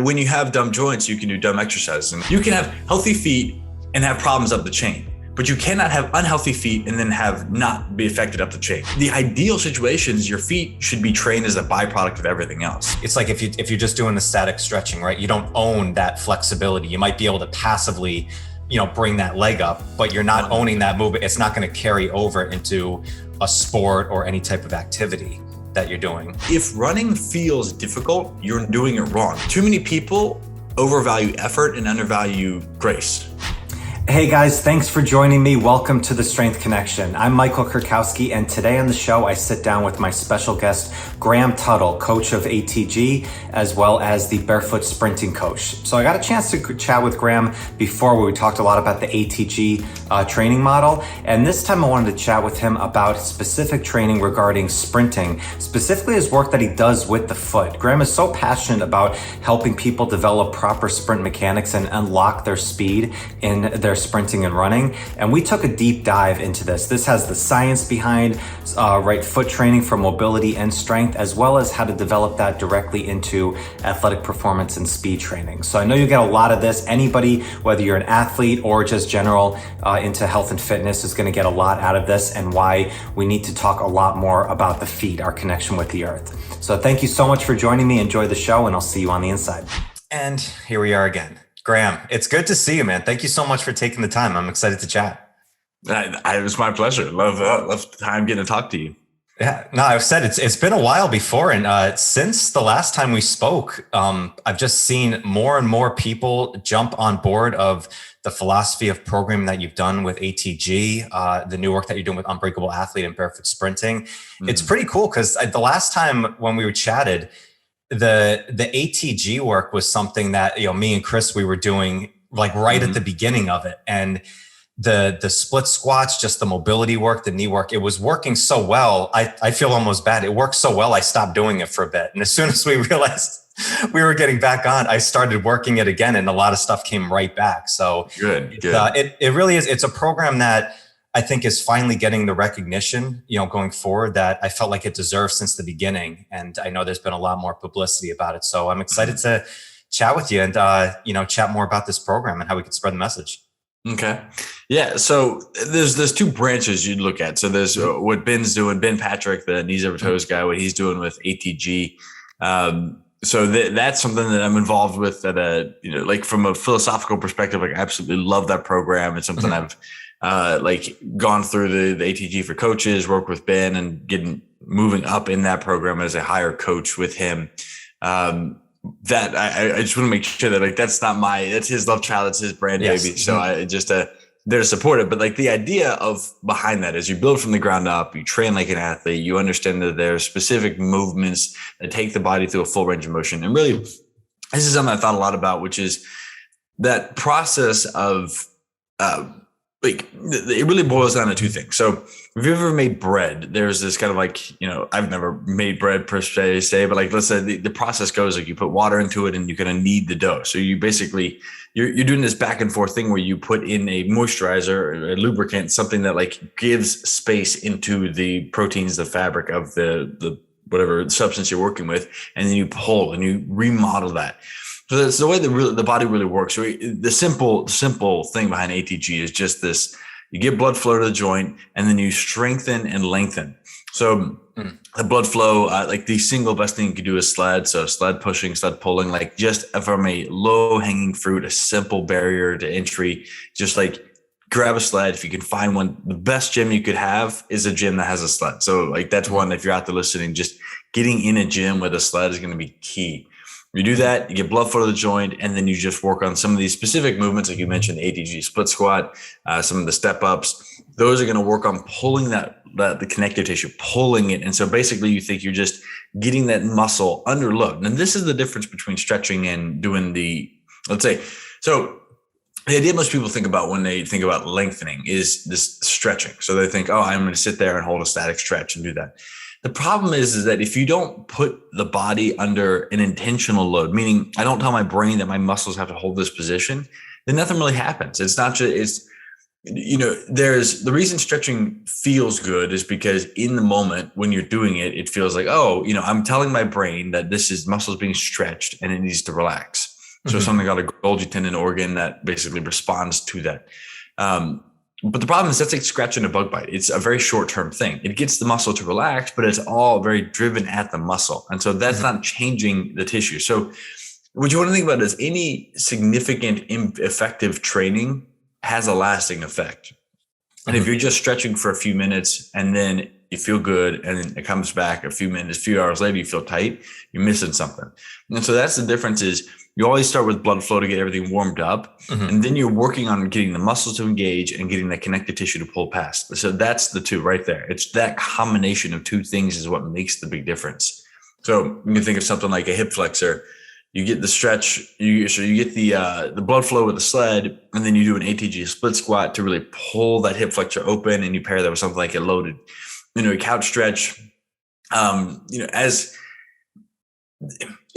When you have dumb joints, you can do dumb exercises. And you can have healthy feet and have problems up the chain, but you cannot have unhealthy feet and then have not be affected up the chain. The ideal situation is your feet should be trained as a byproduct of everything else. It's like if you're just doing the static stretching, right? You don't own that flexibility. You might be able to passively, bring that leg up, but you're not owning that movement. It's not going to carry over into a sport or any type of activity that you're doing. If running feels difficult, you're doing it wrong. Too many people overvalue effort and undervalue grace. Hey guys, thanks for joining me. Welcome to The Strength Connection. I'm Michael Kurkowski, and today on the show, I sit down with my special guest, Graham Tuttle, Coach of ATG, as well as the Barefoot Sprinting Coach. So I got a chance to chat with Graham before where we talked a lot about the ATG training model. And this time I wanted to chat with him about specific training regarding sprinting, specifically his work that he does with the foot. Graham is so passionate about helping people develop proper sprint mechanics and unlock their speed in their sprinting and running. And we took a deep dive into this. This has the science behind right foot training for mobility and strength, as well as how to develop that directly into athletic performance and speed training. So I know you get a lot of this. Anybody, whether you're an athlete or just general into health and fitness, is going to get a lot out of this, and why we need to talk a lot more about the feet, our connection with the earth. So thank you so much for joining me. Enjoy the show, and I'll see you on the inside. And here we are again. Graham, it's good to see you, man. Thank you so much for taking the time. I'm excited to chat. It was my pleasure. Love the time getting to talk to you. Yeah, no, I've said it's been a while before. And since the last time we spoke, I've just seen more and more people jump on board of the philosophy of programming that you've done with ATG, the new work that you're doing with Unbreakable Athlete and Barefoot Sprinting. Mm-hmm. It's pretty cool because the last time when we chatted, the ATG work was something that, me and Chris, we were doing like right at the beginning of it. And the split squats, just the mobility work, the knee work, it was working so well. I feel almost bad. It worked so well. I stopped doing it for a bit. And as soon as we realized we were getting back on, I started working it again, and a lot of stuff came right back. So good. It really is. It's a program that I think is finally getting the recognition, going forward that I felt like it deserved since the beginning. And I know there's been a lot more publicity about it. So I'm excited to chat with you and, chat more about this program and how we can spread the message. Okay. Yeah. So there's two branches you'd look at. So there's what Ben's doing, Ben Patrick, the knees over toes guy, what he's doing with ATG. So that's something that I'm involved with that, like from a philosophical perspective, like I absolutely love that program. It's something I've, gone through the ATG for coaches, worked with Ben and moving up in that program as a higher coach with him. That I just want to make sure that that's his love child. It's his brand baby. So I just, there to support it. But like the idea of behind that is you build from the ground up, you train like an athlete, you understand that there are specific movements that take the body through a full range of motion. And really, this is something I thought a lot about, which is that process of, it really boils down to two things. So if you've ever made bread, there's this kind of I've never made bread per se, but like, let's say the process goes like you put water into it and you're going to knead the dough. So you basically, you're doing this back and forth thing where you put in a moisturizer or a lubricant, something that like gives space into the proteins, the fabric of the whatever substance you're working with. And then you pull and you remodel that. So that's the way the body really works. So the simple thing behind ATG is just this: you get blood flow to the joint, and then you strengthen and lengthen. So the blood flow, like the single best thing you can do is sled. So sled pushing, sled pulling, like just from a low hanging fruit, a simple barrier to entry. Just like grab a sled if you can find one. The best gym you could have is a gym that has a sled. So like that's one. If you're out there listening, just getting in a gym with a sled is going to be key. You do that, you get blood flow to the joint, and then you just work on some of these specific movements, like you mentioned, the ATG split squat, some of the step ups. Those are going to work on pulling the connective tissue, pulling it. And so basically you think you're just getting that muscle under load. And this is the difference between stretching and doing so the idea most people think about when they think about lengthening is this stretching. So they think, I'm going to sit there and hold a static stretch and do that. The problem is that if you don't put the body under an intentional load, meaning I don't tell my brain that my muscles have to hold this position, then nothing really happens. It's not just, there's the reason stretching feels good is because in the moment when you're doing it, it feels like, I'm telling my brain that this is muscles being stretched and it needs to relax. So something called a Golgi tendon organ that basically responds to that. But the problem is that's like scratching a bug bite. It's a very short-term thing. It gets the muscle to relax, but it's all very driven at the muscle. And so that's not changing the tissue. So what you want to think about is any significant effective training has a lasting effect. And if you're just stretching for a few minutes and then you feel good and then it comes back a few hours later, you feel tight, you're missing something. And so that's the difference is you always start with blood flow to get everything warmed up. And then you're working on getting the muscles to engage and getting the connective tissue to pull past. So that's the two right there. It's that combination of two things is what makes the big difference. So you can think of something like a hip flexor. You get the stretch, you get the blood flow with the sled, and then you do an ATG split squat to really pull that hip flexor open, and you pair that with something like a loaded, a couch stretch.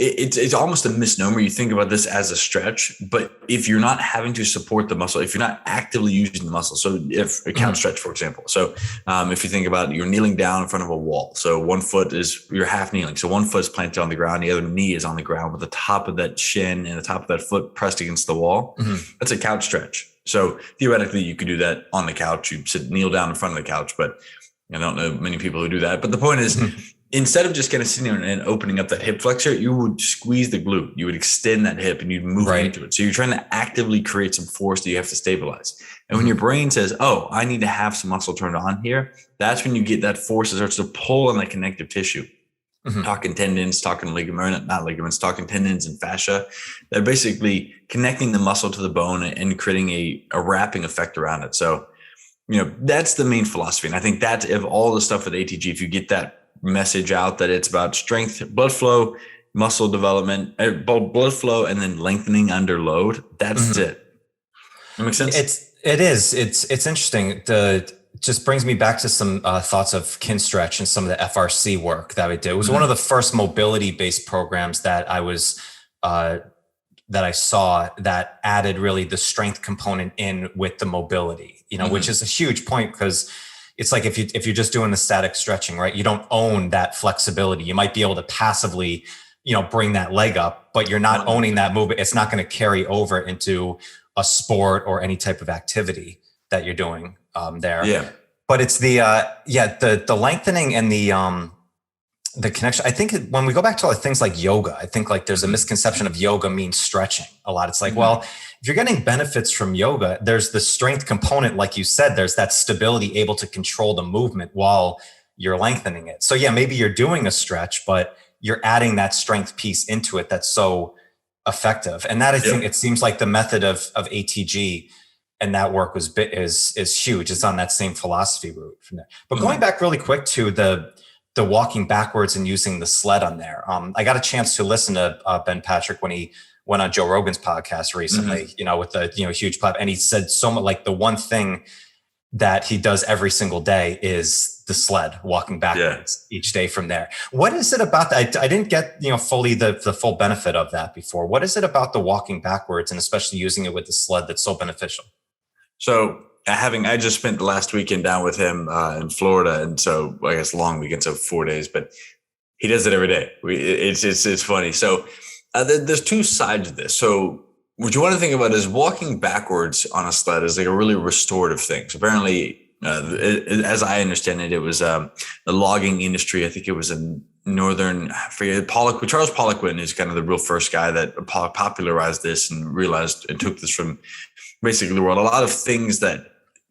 It's almost a misnomer. You think about this as a stretch, but if you're not having to support the muscle, if you're not actively using the muscle, so if a couch stretch, for example, so if you think about it, you're kneeling down in front of a wall. So one foot you're half kneeling. So one foot is planted on the ground. The other knee is on the ground with the top of that shin and the top of that foot pressed against the wall. That's a couch stretch. So theoretically you could do that on the couch. You kneel down in front of the couch, but I don't know many people who do that. But the point is, instead of just kind of sitting there and opening up that hip flexor, you would squeeze the glute. You would extend that hip and you'd move into it. So you're trying to actively create some force that you have to stabilize. And when your brain says, I need to have some muscle turned on here, that's when you get that force that starts to pull on that connective tissue. Talking tendons, talking not ligaments, talking tendons and fascia. They're basically connecting the muscle to the bone and creating a wrapping effect around it. So, that's the main philosophy. And I think that if all the stuff with ATG, if you get that message out that it's about strength, blood flow, muscle development, blood flow, and then lengthening under load. That's it. That makes sense? It is. It's interesting. Just brings me back to some thoughts of Kinstretch and some of the FRC work that we did. It was one of the first mobility-based programs that I saw that added really the strength component in with the mobility, which is a huge point because it's like if you're just doing the static stretching, right? You don't own that flexibility. You might be able to passively, bring that leg up, but you're not owning that movement. It's not going to carry over into a sport or any type of activity that you're doing there. Yeah. But it's the lengthening and the connection. I think when we go back to like things like yoga, I think like there's a misconception of yoga means stretching a lot. It's like, well, if you're getting benefits from yoga, there's the strength component. Like you said, there's that stability able to control the movement while you're lengthening it. So yeah, maybe you're doing a stretch, but you're adding that strength piece into it. That's so effective. And that I think it seems like the method of ATG and that work is huge. It's on that same philosophy route from there. But going back really quick to the walking backwards and using the sled on there. I got a chance to listen to Ben Patrick when he went on Joe Rogan's podcast recently, with the, huge platform. And he said so much, like the one thing that he does every single day is the sled, walking backwards each day from there. What is it about that? I didn't get, fully the full benefit of that before. What is it about the walking backwards and especially using it with the sled that's so beneficial? So I just spent the last weekend down with him in Florida. And so I guess long weekend, so 4 days, but he does it every day. It's funny. So there's two sides of this. So what you want to think about is walking backwards on a sled is like a really restorative thing. So apparently, as I understand it, it was the logging industry. I think it was in northern, Charles Poliquin is kind of the real first guy that popularized this and realized and took this from basically the world. A lot of things that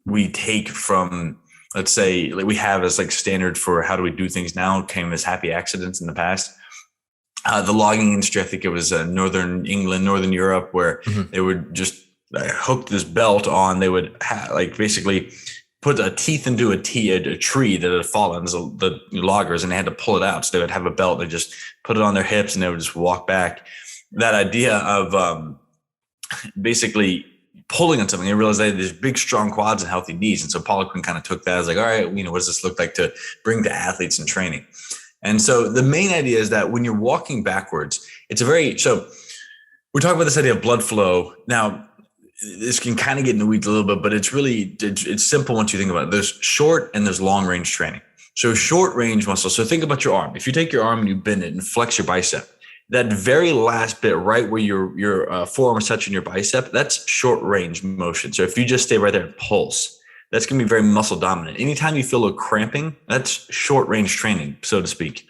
we take from, let's say, like we have as like standard for how do we do things now came as happy accidents in the past. The logging industry, I think it was northern England, northern Europe, where they would just hook this belt on. They would basically put a teeth into a tree that had fallen, the loggers, and they had to pull it out. So they would have a belt. They just put it on their hips and they would just walk back. That idea of basically pulling on something, they realized they had these big, strong quads and healthy knees. And so Poliquin kind of took that as like, all right, what does this look like to bring to athletes in training? And so the main idea is that when you're walking backwards, so we're talking about this idea of blood flow. Now, this can kind of get in the weeds a little bit, but it's simple once you think about it. There's short and there's long range training. So short range muscle. So think about your arm. If you take your arm and you bend it and flex your bicep, that very last bit right where your forearm is touching your bicep, that's short range motion. So if you just stay right there and pulse, that's going to be very muscle dominant. Anytime you feel a cramping, that's short range training, so to speak.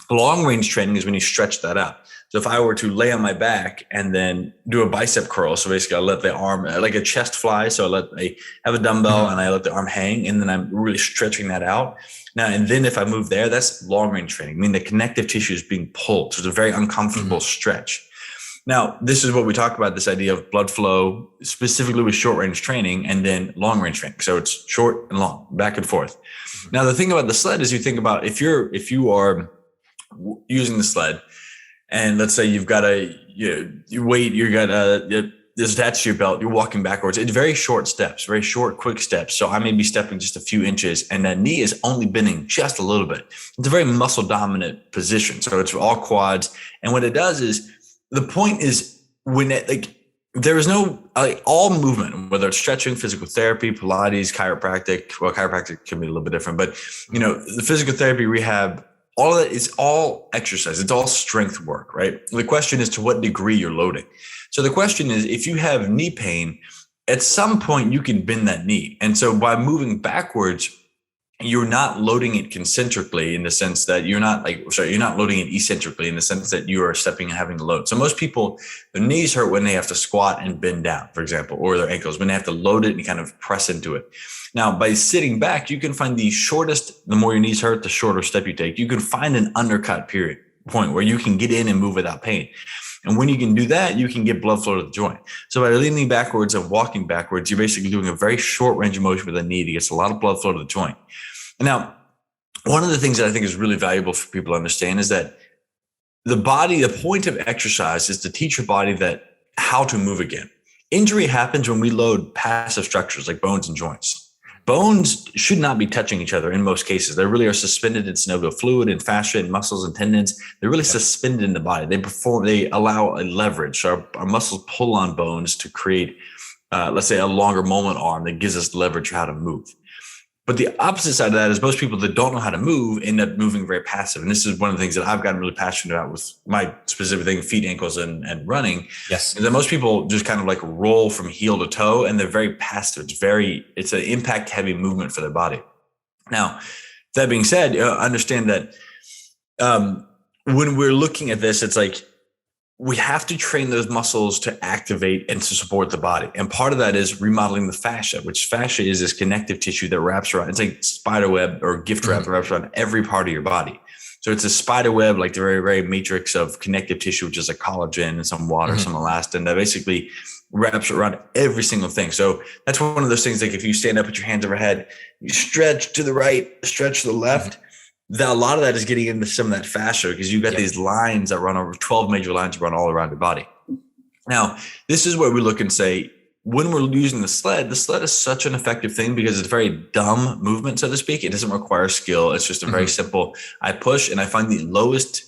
Long range training is when you stretch that out. So if I were to lay on my back and then do a bicep curl, so basically I let the arm, like a chest fly. So I have a dumbbell and I let the arm hang, and then I'm really stretching that out. Now, and then if I move there, that's long range training. I mean, the connective tissue is being pulled. So it's a very uncomfortable stretch. Now, this is what we talk about, this idea of blood flow, specifically with short range training and then long range training. So it's short and long, back and forth. Now, the thing about the sled is you think about if you are using the sled, and let's say you've got this attached to your belt, you're walking backwards. It's very short steps, very short, quick steps. So I may be stepping just a few inches and that knee is only bending just a little bit. It's a very muscle dominant position. So it's all quads. And what it does is, the point is there is no, all movement, whether it's stretching, physical therapy, Pilates, chiropractic. Well, chiropractic can be a little bit different, but the physical therapy, rehab, all of that is all exercise. It's all strength work, right? The question is to what degree you're loading. So the question is, if you have knee pain, at some point you can bend that knee. And so by moving backwards, you're not loading it concentrically in the sense that you're not loading it eccentrically in the sense that you are stepping and having to load. So most people, their knees hurt when they have to squat and bend down, for example, or their ankles when they have to load it and kind of press into it. Now, by sitting back, you can find the more your knees hurt, the shorter step you take. You can find an undercut point where you can get in and move without pain. And when you can do that, you can get blood flow to the joint. So by leaning backwards and walking backwards, you're basically doing a very short range of motion with the knee to get a lot of blood flow to the joint. Now, one of the things that I think is really valuable for people to understand is that the point of exercise is to teach your body how to move again. Injury happens when we load passive structures like bones and joints. Bones should not be touching each other in most cases. They really are suspended in synovial fluid and fascia and muscles and tendons. They're really suspended in the body. They allow a leverage. So our muscles pull on bones to create, let's say, a longer moment arm that gives us leverage for how to move. But the opposite side of that is most people that don't know how to move end up moving very passive. And this is one of the things that I've gotten really passionate about with my specific thing, feet, ankles, and running. Yes. Is that most people just kind of like roll from heel to toe and they're very passive. It's an impact heavy movement for their body. Now, that being said, understand that when we're looking at this, it's like, we have to train those muscles to activate and to support the body. And part of that is remodeling the fascia, which fascia is this connective tissue that wraps around. It's like spider web or gift wrap that wraps around every part of your body. So it's a spider web, like the very, very matrix of connective tissue, which is like collagen and some water, some elastin that basically wraps around every single thing. So that's one of those things, like if you stand up, put your hands overhead, you stretch to the right, stretch to the left. A lot of that is getting into some of that fascia because you've got these lines that run over 12 major lines run all around your body. Now, this is where we look and say, when we're using the sled is such an effective thing because it's a very dumb movement, so to speak. It doesn't require skill. It's just a very simple, I push and I find the lowest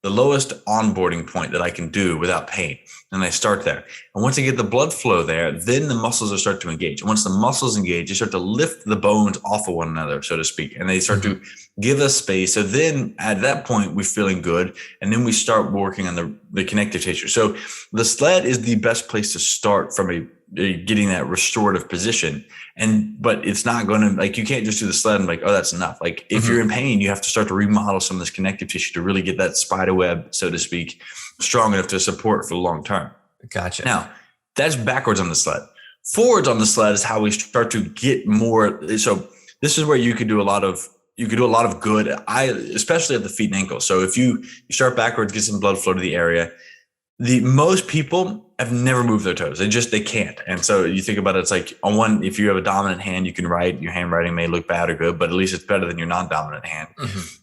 onboarding point that I can do without pain. And I start there. And once I get the blood flow there, then the muscles will start to engage. And once the muscles engage, you start to lift the bones off of one another, so to speak. And they start to give us space. So then at that point, we're feeling good. And then we start working on the connective tissue. So the sled is the best place to start from getting that restorative position. But it's not going to, like, you can't just do the sled and like, oh, that's enough. Like if you're in pain, you have to start to remodel some of this connective tissue to really get that spider web, so to speak, strong enough to support for the long term. Gotcha. Now that's backwards on the sled. Forwards on the sled is how we start to get more. So this is where you could do a lot of good, especially at the feet and ankles. So if you start backwards, get some blood flow to the area. Most people have never moved their toes. They can't. And so you think about it, it's like if you have a dominant hand, you can write. Your handwriting may look bad or good, but at least it's better than your non-dominant hand.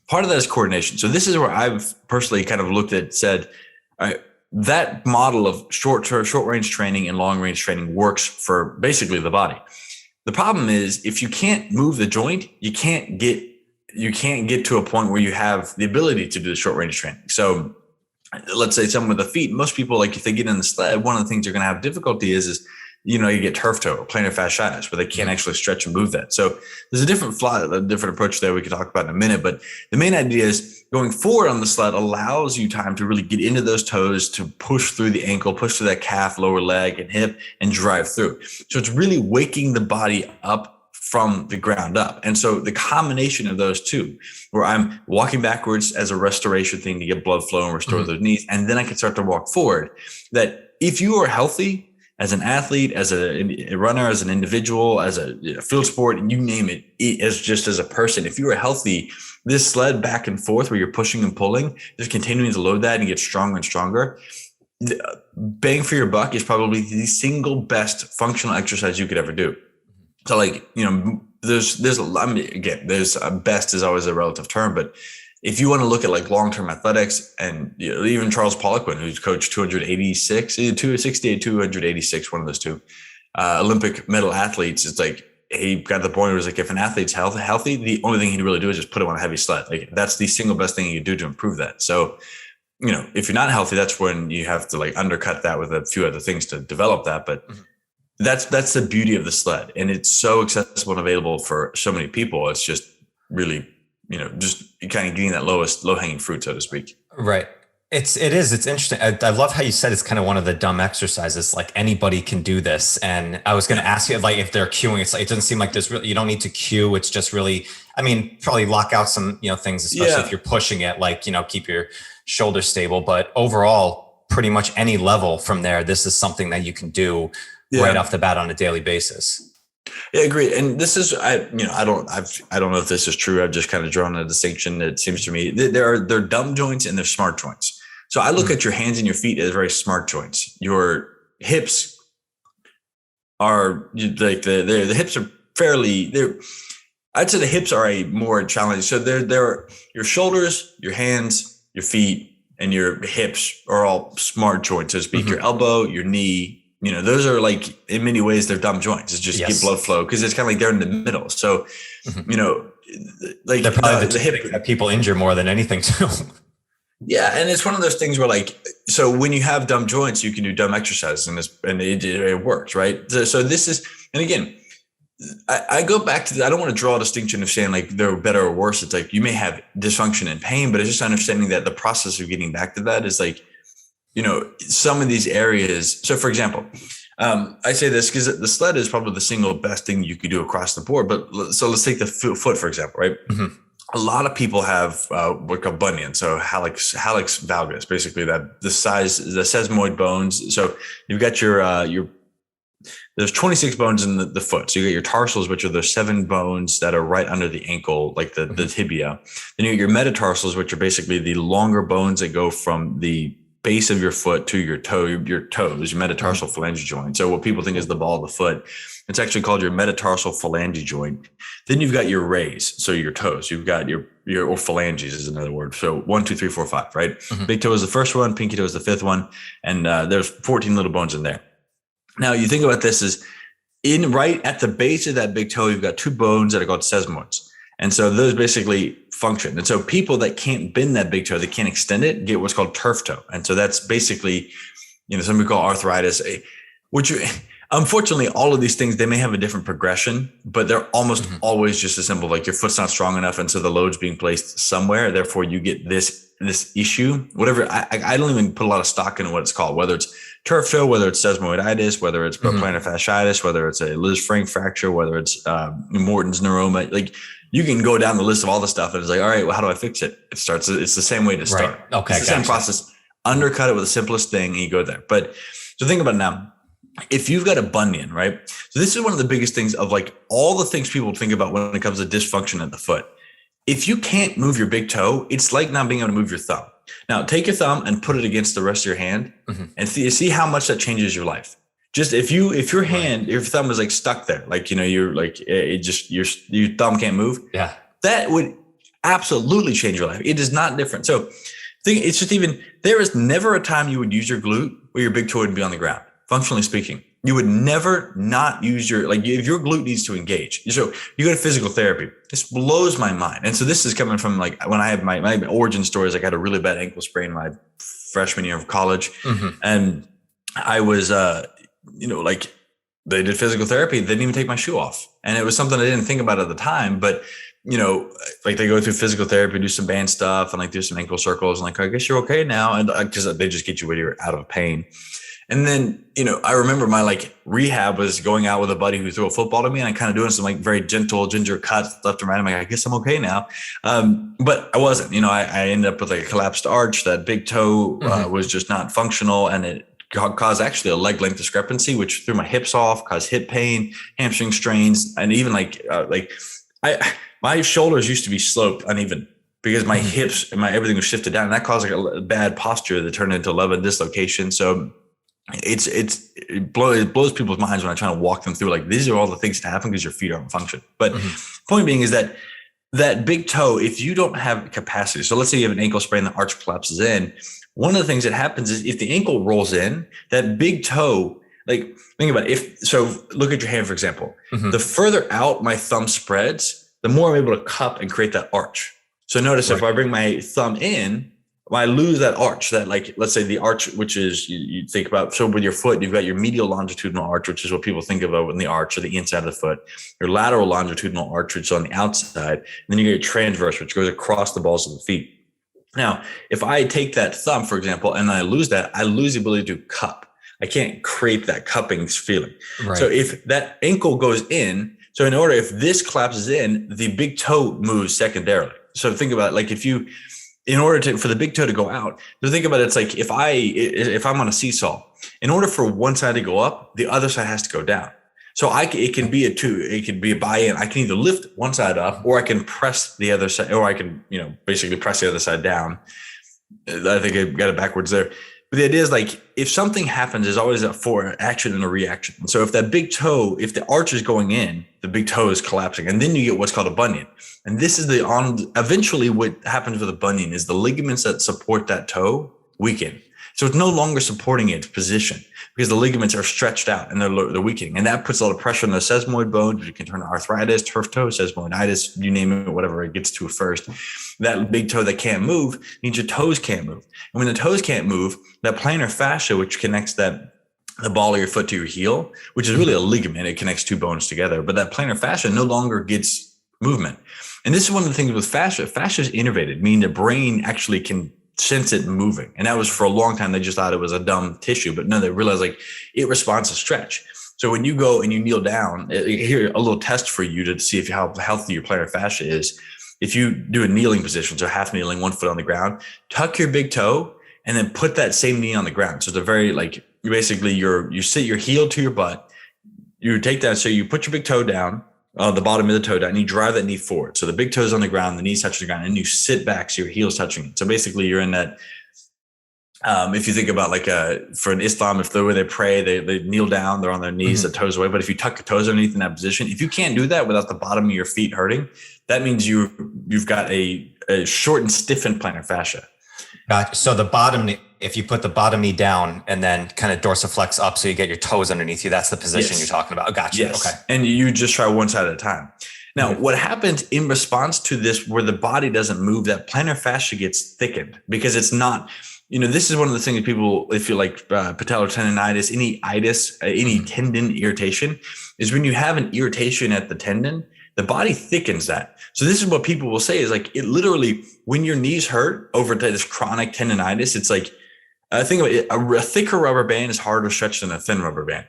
Part of that is coordination. So this is where I've personally kind of said, all right, that model of short range training and long range training works for basically the body. The problem is if you can't move the joint, you can't get to a point where you have the ability to do the short range training. So let's say someone with the feet, most people, like if they get in the sled, one of the things they're going to have difficulty is you get turf toe or plantar fasciitis where they can't actually stretch and move that. So there's a different approach there we could talk about in a minute. But the main idea is going forward on the sled allows you time to really get into those toes, to push through the ankle, push through that calf, lower leg and hip, and drive through. So it's really waking the body up from the ground up. And so the combination of those two, where I'm walking backwards as a restoration thing to get blood flow and restore those knees, and then I can start to walk forward, that if you are healthy as an athlete, as a runner, as an individual, as a field sport, you name it, as a person, if you are healthy, this sled back and forth where you're pushing and pulling, just continuing to load that and get stronger and stronger, bang for your buck is probably the single best functional exercise you could ever do. So there's best is always a relative term, but if you want to look at like long-term athletics, and even Charles Poliquin, who's coached 286, 268, 286, one of those two Olympic medal athletes, it's like he got to the point where it was like, if an athlete's healthy, the only thing he'd really do is just put him on a heavy sled. Like that's the single best thing you can do to improve that. So, if you're not healthy, that's when you have to like undercut that with a few other things to develop that. But that's the beauty of the sled, and it's so accessible and available for so many people. It's just really, just kind of getting that low hanging fruit, so to speak. Right. It's interesting. I love how you said it's kind of one of the dumb exercises. Like anybody can do this. And I was going to ask you, like, if they're cueing, it's like, it doesn't seem like there's really, you don't need to cue. It's just really, probably lock out some, things, especially if you're pushing it, like, keep your shoulders stable. But overall, pretty much any level from there, this is something that you can do right off the bat on a daily basis. Yeah, agreed. And this is, I don't know if this is true. I've just kind of drawn a distinction. It seems to me they're dumb joints and they're smart joints. So I look at your hands and your feet as very smart joints. Your hips are like the hips are I'd say the hips are a more challenge. So they're your shoulders, your hands, your feet, and your hips are all smart joints, so to speak. Your elbow, your knee, those are like, in many ways, they're dumb joints. It's just get blood flow, because it's kind of like they're in the middle. So, like they're probably the hip that people injure more than anything too. Yeah. And it's one of those things where like, so when you have dumb joints, you can do dumb exercises, and it works, right? So this is, and again, I go back to I don't want to draw a distinction of saying like they're better or worse. It's like you may have dysfunction and pain, but it's just understanding that the process of getting back to that is like, some of these areas. So for example, I say this because the sled is probably the single best thing you could do across the board. But so let's take the foot, for example, right? A lot of people have what called Bunion. So hallux valgus, basically that the sesamoid bones. So you've got there's 26 bones in the foot. So you got your tarsals, which are the 7 bones that are right under the ankle, like the tibia. Then you get your metatarsals, which are basically the longer bones that go from the base of your foot to your toes, your metatarsal phalange joint. So what people think is the ball of the foot, it's actually called your metatarsal phalange joint. Then you've got your rays, so your toes. You've got your or phalanges is another word. So 1, 2, 3, 4, 5, right? Big toe is the first one, pinky toe is the 5th one, and there's 14 little bones in there. Now you think about this as right at the base of that big toe, you've got 2 bones that are called sesamoids. And so those basically function. And so people that can't bend that big toe, they can't extend it, get what's called turf toe. And so that's basically, some people call arthritis, which unfortunately, all of these things, they may have a different progression, but they're almost always just as simple. Like your foot's not strong enough. And so the load's being placed somewhere. Therefore you get this issue, whatever. I don't even put a lot of stock into what it's called, whether it's turf toe, whether it's sesamoiditis, whether it's plantar fasciitis, whether it's a Liz Frank fracture, whether it's Morton's neuroma. Like you can go down the list of all the stuff and it's like, all right, well, how do I fix it? It's the same way to start. Right. Okay. It's the same process. Undercut it with the simplest thing and you go there. But so think about it now. If you've got a bunion, right? So this is one of the biggest things of like all the things people think about when it comes to dysfunction at the foot. If you can't move your big toe, it's like not being able to move your thumb. Now take your thumb and put it against the rest of your hand and see how much that changes your life. Just if your hand, your thumb is like stuck there, like, you're like, it just, your thumb can't move. Yeah. That would absolutely change your life. It is not different. So it's just there is never a time you would use your glute where your big toe would be on the ground. Functionally speaking, you would never not use if your glute needs to engage. So you go to physical therapy. This blows my mind. And so this is coming from like when I have my origin stories, like I had a really bad ankle sprain my freshman year of college. And I was, they did physical therapy. They didn't even take my shoe off. And it was something I didn't think about at the time, but like they go through physical therapy, do some band stuff and like do some ankle circles and like, I guess you're okay now. And because they just get you when you're out of pain. And then, I remember my like rehab was going out with a buddy who threw a football to me and I kind of doing some like very gentle ginger cuts left and right. I'm like, I guess I'm okay now. But I wasn't, I ended up with like a collapsed arch. That big toe was just not functional, and it caused actually a leg length discrepancy, which threw my hips off, caused hip pain, hamstring strains. And even my shoulders used to be sloped uneven because my hips and everything was shifted down, and that caused like a bad posture that turned into love and dislocation. So it blows people's minds when I try to walk them through like, these are all the things that happen because your feet aren't function. But point being is that big toe, if you don't have capacity, so let's say you have an ankle sprain, the arch collapses in. One of the things that happens is if the ankle rolls in, that big toe, like think about it. Look at your hand, for example, the further out my thumb spreads, the more I'm able to cup and create that arch. So notice if I bring my thumb in, I lose that arch, that like, let's say the arch, which is you think about, so with your foot, you've got your medial longitudinal arch, which is what people think of in the arch or the inside of the foot, your lateral longitudinal arch, which is on the outside. And then you get your transverse, which goes across the balls of the feet. Now, if I take that thumb, for example, and I lose that, I lose the ability to cup. I can't create that cupping feeling. Right. So if that ankle goes in, so if this collapses in, the big toe moves secondarily. So think about it, like for the big toe to go out, so think about it, it's like if I'm on a seesaw, in order for one side to go up, the other side has to go down. So it can be a buy-in. I can either lift one side up, or I can press the other side, or I can, basically press the other side down. I think I got it backwards there. But the idea is like, if something happens, there's always an action and a reaction. So if that big toe, if the arch is going in, the big toe is collapsing, and then you get what's called a bunion. And this is eventually what happens with a bunion is the ligaments that support that toe weaken. So it's no longer supporting its position because the ligaments are stretched out and they're weakening. And that puts a lot of pressure on the sesamoid bones, which can turn to arthritis, turf toe, sesamoiditis, you name it, whatever it gets to first. That big toe that can't move means your toes can't move. And when the toes can't move, that plantar fascia, which connects the ball of your foot to your heel, which is really a ligament, it connects two bones together. But that plantar fascia no longer gets movement. And this is one of the things with fascia. Fascia is innervated, meaning the brain actually can sense it moving. And that was for a long time, they just thought it was a dumb tissue, but no, they realized like it responds to stretch. So when you go and you kneel down, here a little test for you to see how healthy your plantar fascia is. If you do a kneeling position, so half kneeling, 1 foot on the ground, tuck your big toe and then put that same knee on the ground. So it's a very you sit your heel to your butt. You take that. So you put your big toe down, the bottom of the toe down, and you drive that knee forward. So the big toe's on the ground, the knees touch the ground, and you sit back so your heel's touching it. So basically you're in that, if you think about for an Islam, if the way they pray, they kneel down, they're on their knees, the toes away. But if you tuck your toes underneath in that position, if you can't do that without the bottom of your feet hurting, that means you've got a short and stiffened plantar fascia. Gotcha. So the bottom, if you put the bottom knee down and then kind of dorsiflex up so you get your toes underneath you, that's the position you're talking about. Gotcha. Yes. Okay. And you just try one side at a time. Now, what happens in response to this, where the body doesn't move, that plantar fascia gets thickened because it's not, this is one of the things people, if you like patellar tendonitis, any itis, any tendon irritation, is when you have an irritation at the tendon, the body thickens that. So this is what people will say is like, it literally, when your knees hurt over this chronic tendonitis, it's like, think of it, a thicker rubber band is harder to stretch than a thin rubber band.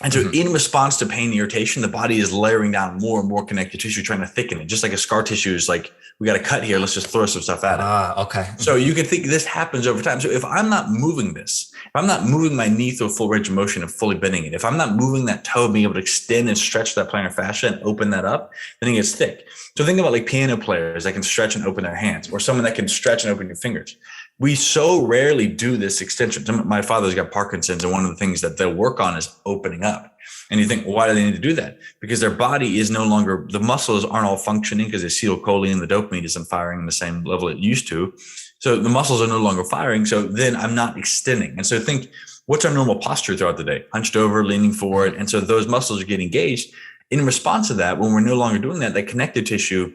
And so in response to pain and irritation, the body is layering down more and more connective tissue, trying to thicken it. Just like a scar tissue is like, we got a cut here, let's just throw some stuff at it. Okay. So you can think this happens over time. So if I'm not moving this, if I'm not moving my knee through a full range of motion and fully bending it, if I'm not moving that toe, being able to extend and stretch that plantar fascia and open that up, then it gets thick. So think about like piano players that can stretch and open their hands, or someone that can stretch and open your fingers. We so rarely do this extension. My father's got Parkinson's, and one of the things that they'll work on is opening up. And you think, well, why do they need to do that? Because their body is no longer, the muscles aren't all functioning because the acetylcholine and the dopamine isn't firing the same level it used to. So the muscles are no longer firing. So then I'm not extending. And so think, what's our normal posture throughout the day? Hunched over, leaning forward. And so those muscles are getting engaged. In response to that, when we're no longer doing that, that connective tissue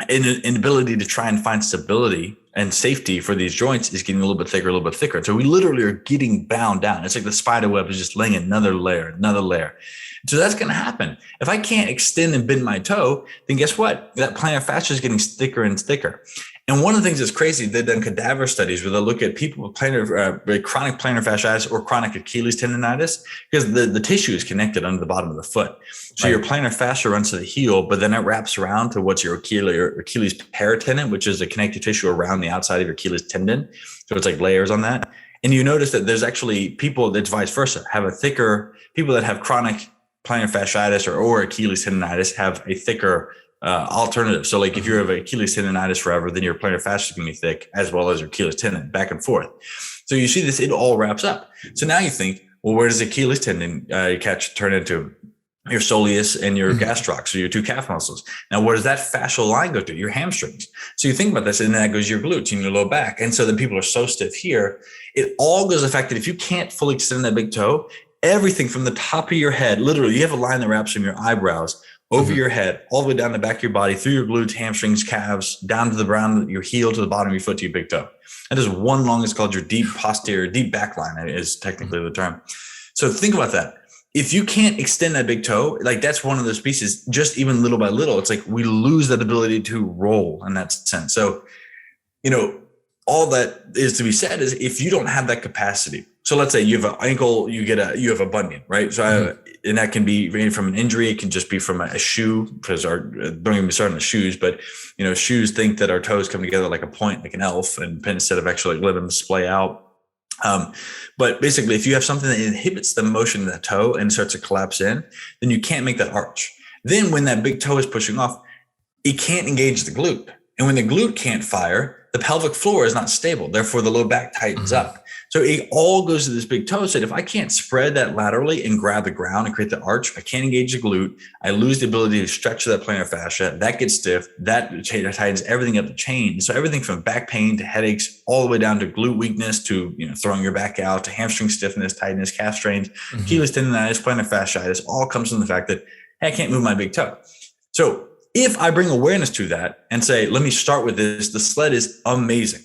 inability to try and find stability and safety for these joints is getting a little bit thicker, a little bit thicker. So we literally are getting bound down. It's like the spider web is just laying another layer, another layer. So that's going to happen. If I can't extend and bend my toe, then guess what? That plantar fascia is getting thicker and thicker. And one of the things that's crazy, they've done cadaver studies where they look at people with chronic plantar fasciitis or chronic Achilles tendonitis, because the tissue is connected under the bottom of the foot. So your plantar fascia runs to the heel, but then it wraps around to what's your Achilles paratendon, which is the connective tissue around the outside of your Achilles tendon. So it's like layers on that. And you notice that there's actually people that's vice versa, people that have chronic plantar fasciitis or Achilles tendonitis have a thicker alternative. So like if you have Achilles tendonitis forever, then your plantar fascia is going to be thick as well as your Achilles tendon, back and forth. So you see this, it all wraps up. So now you think, well, where does Achilles tendon turn into? Your soleus and your gastroc, so your two calf muscles. Now, where does that fascial line go to? Your hamstrings. So you think about this, and then that goes your glutes and your low back. And so then people are so stiff here. It all goes affected. If you can't fully extend that big toe, everything from the top of your head, literally, you have a line that wraps from your eyebrows over your head, all the way down the back of your body, through your glutes, hamstrings, calves, down to the ground, your heel to the bottom of your foot to your big toe. That is one long, it's called your deep back line is technically the term. So think about that. If you can't extend that big toe, like that's one of those pieces, just even little by little, it's like we lose that ability to roll in that sense. So, all that is to be said is if you don't have that capacity. So let's say you have an ankle, you have a bunion, right? So and that can be from an injury. It can just be from a shoe, because don't even start on the shoes, but shoes think that our toes come together like a point, like an elf, and instead of actually letting them splay out. But basically, if you have something that inhibits the motion of the toe and starts to collapse in, then you can't make that arch. Then when that big toe is pushing off, it can't engage the glute. And when the glute can't fire, the pelvic floor is not stable. Therefore, the low back tightens up. So it all goes to this big toe. So if I can't spread that laterally and grab the ground and create the arch, I can't engage the glute. I lose the ability to stretch that plantar fascia. That gets stiff. That tightens everything up the chain. So everything from back pain to headaches, all the way down to glute weakness to throwing your back out, to hamstring stiffness, tightness, calf strains, Achilles tendonitis, plantar fasciitis, all comes from the fact that, hey, I can't move my big toe. So if I bring awareness to that and say, let me start with this, the sled is amazing.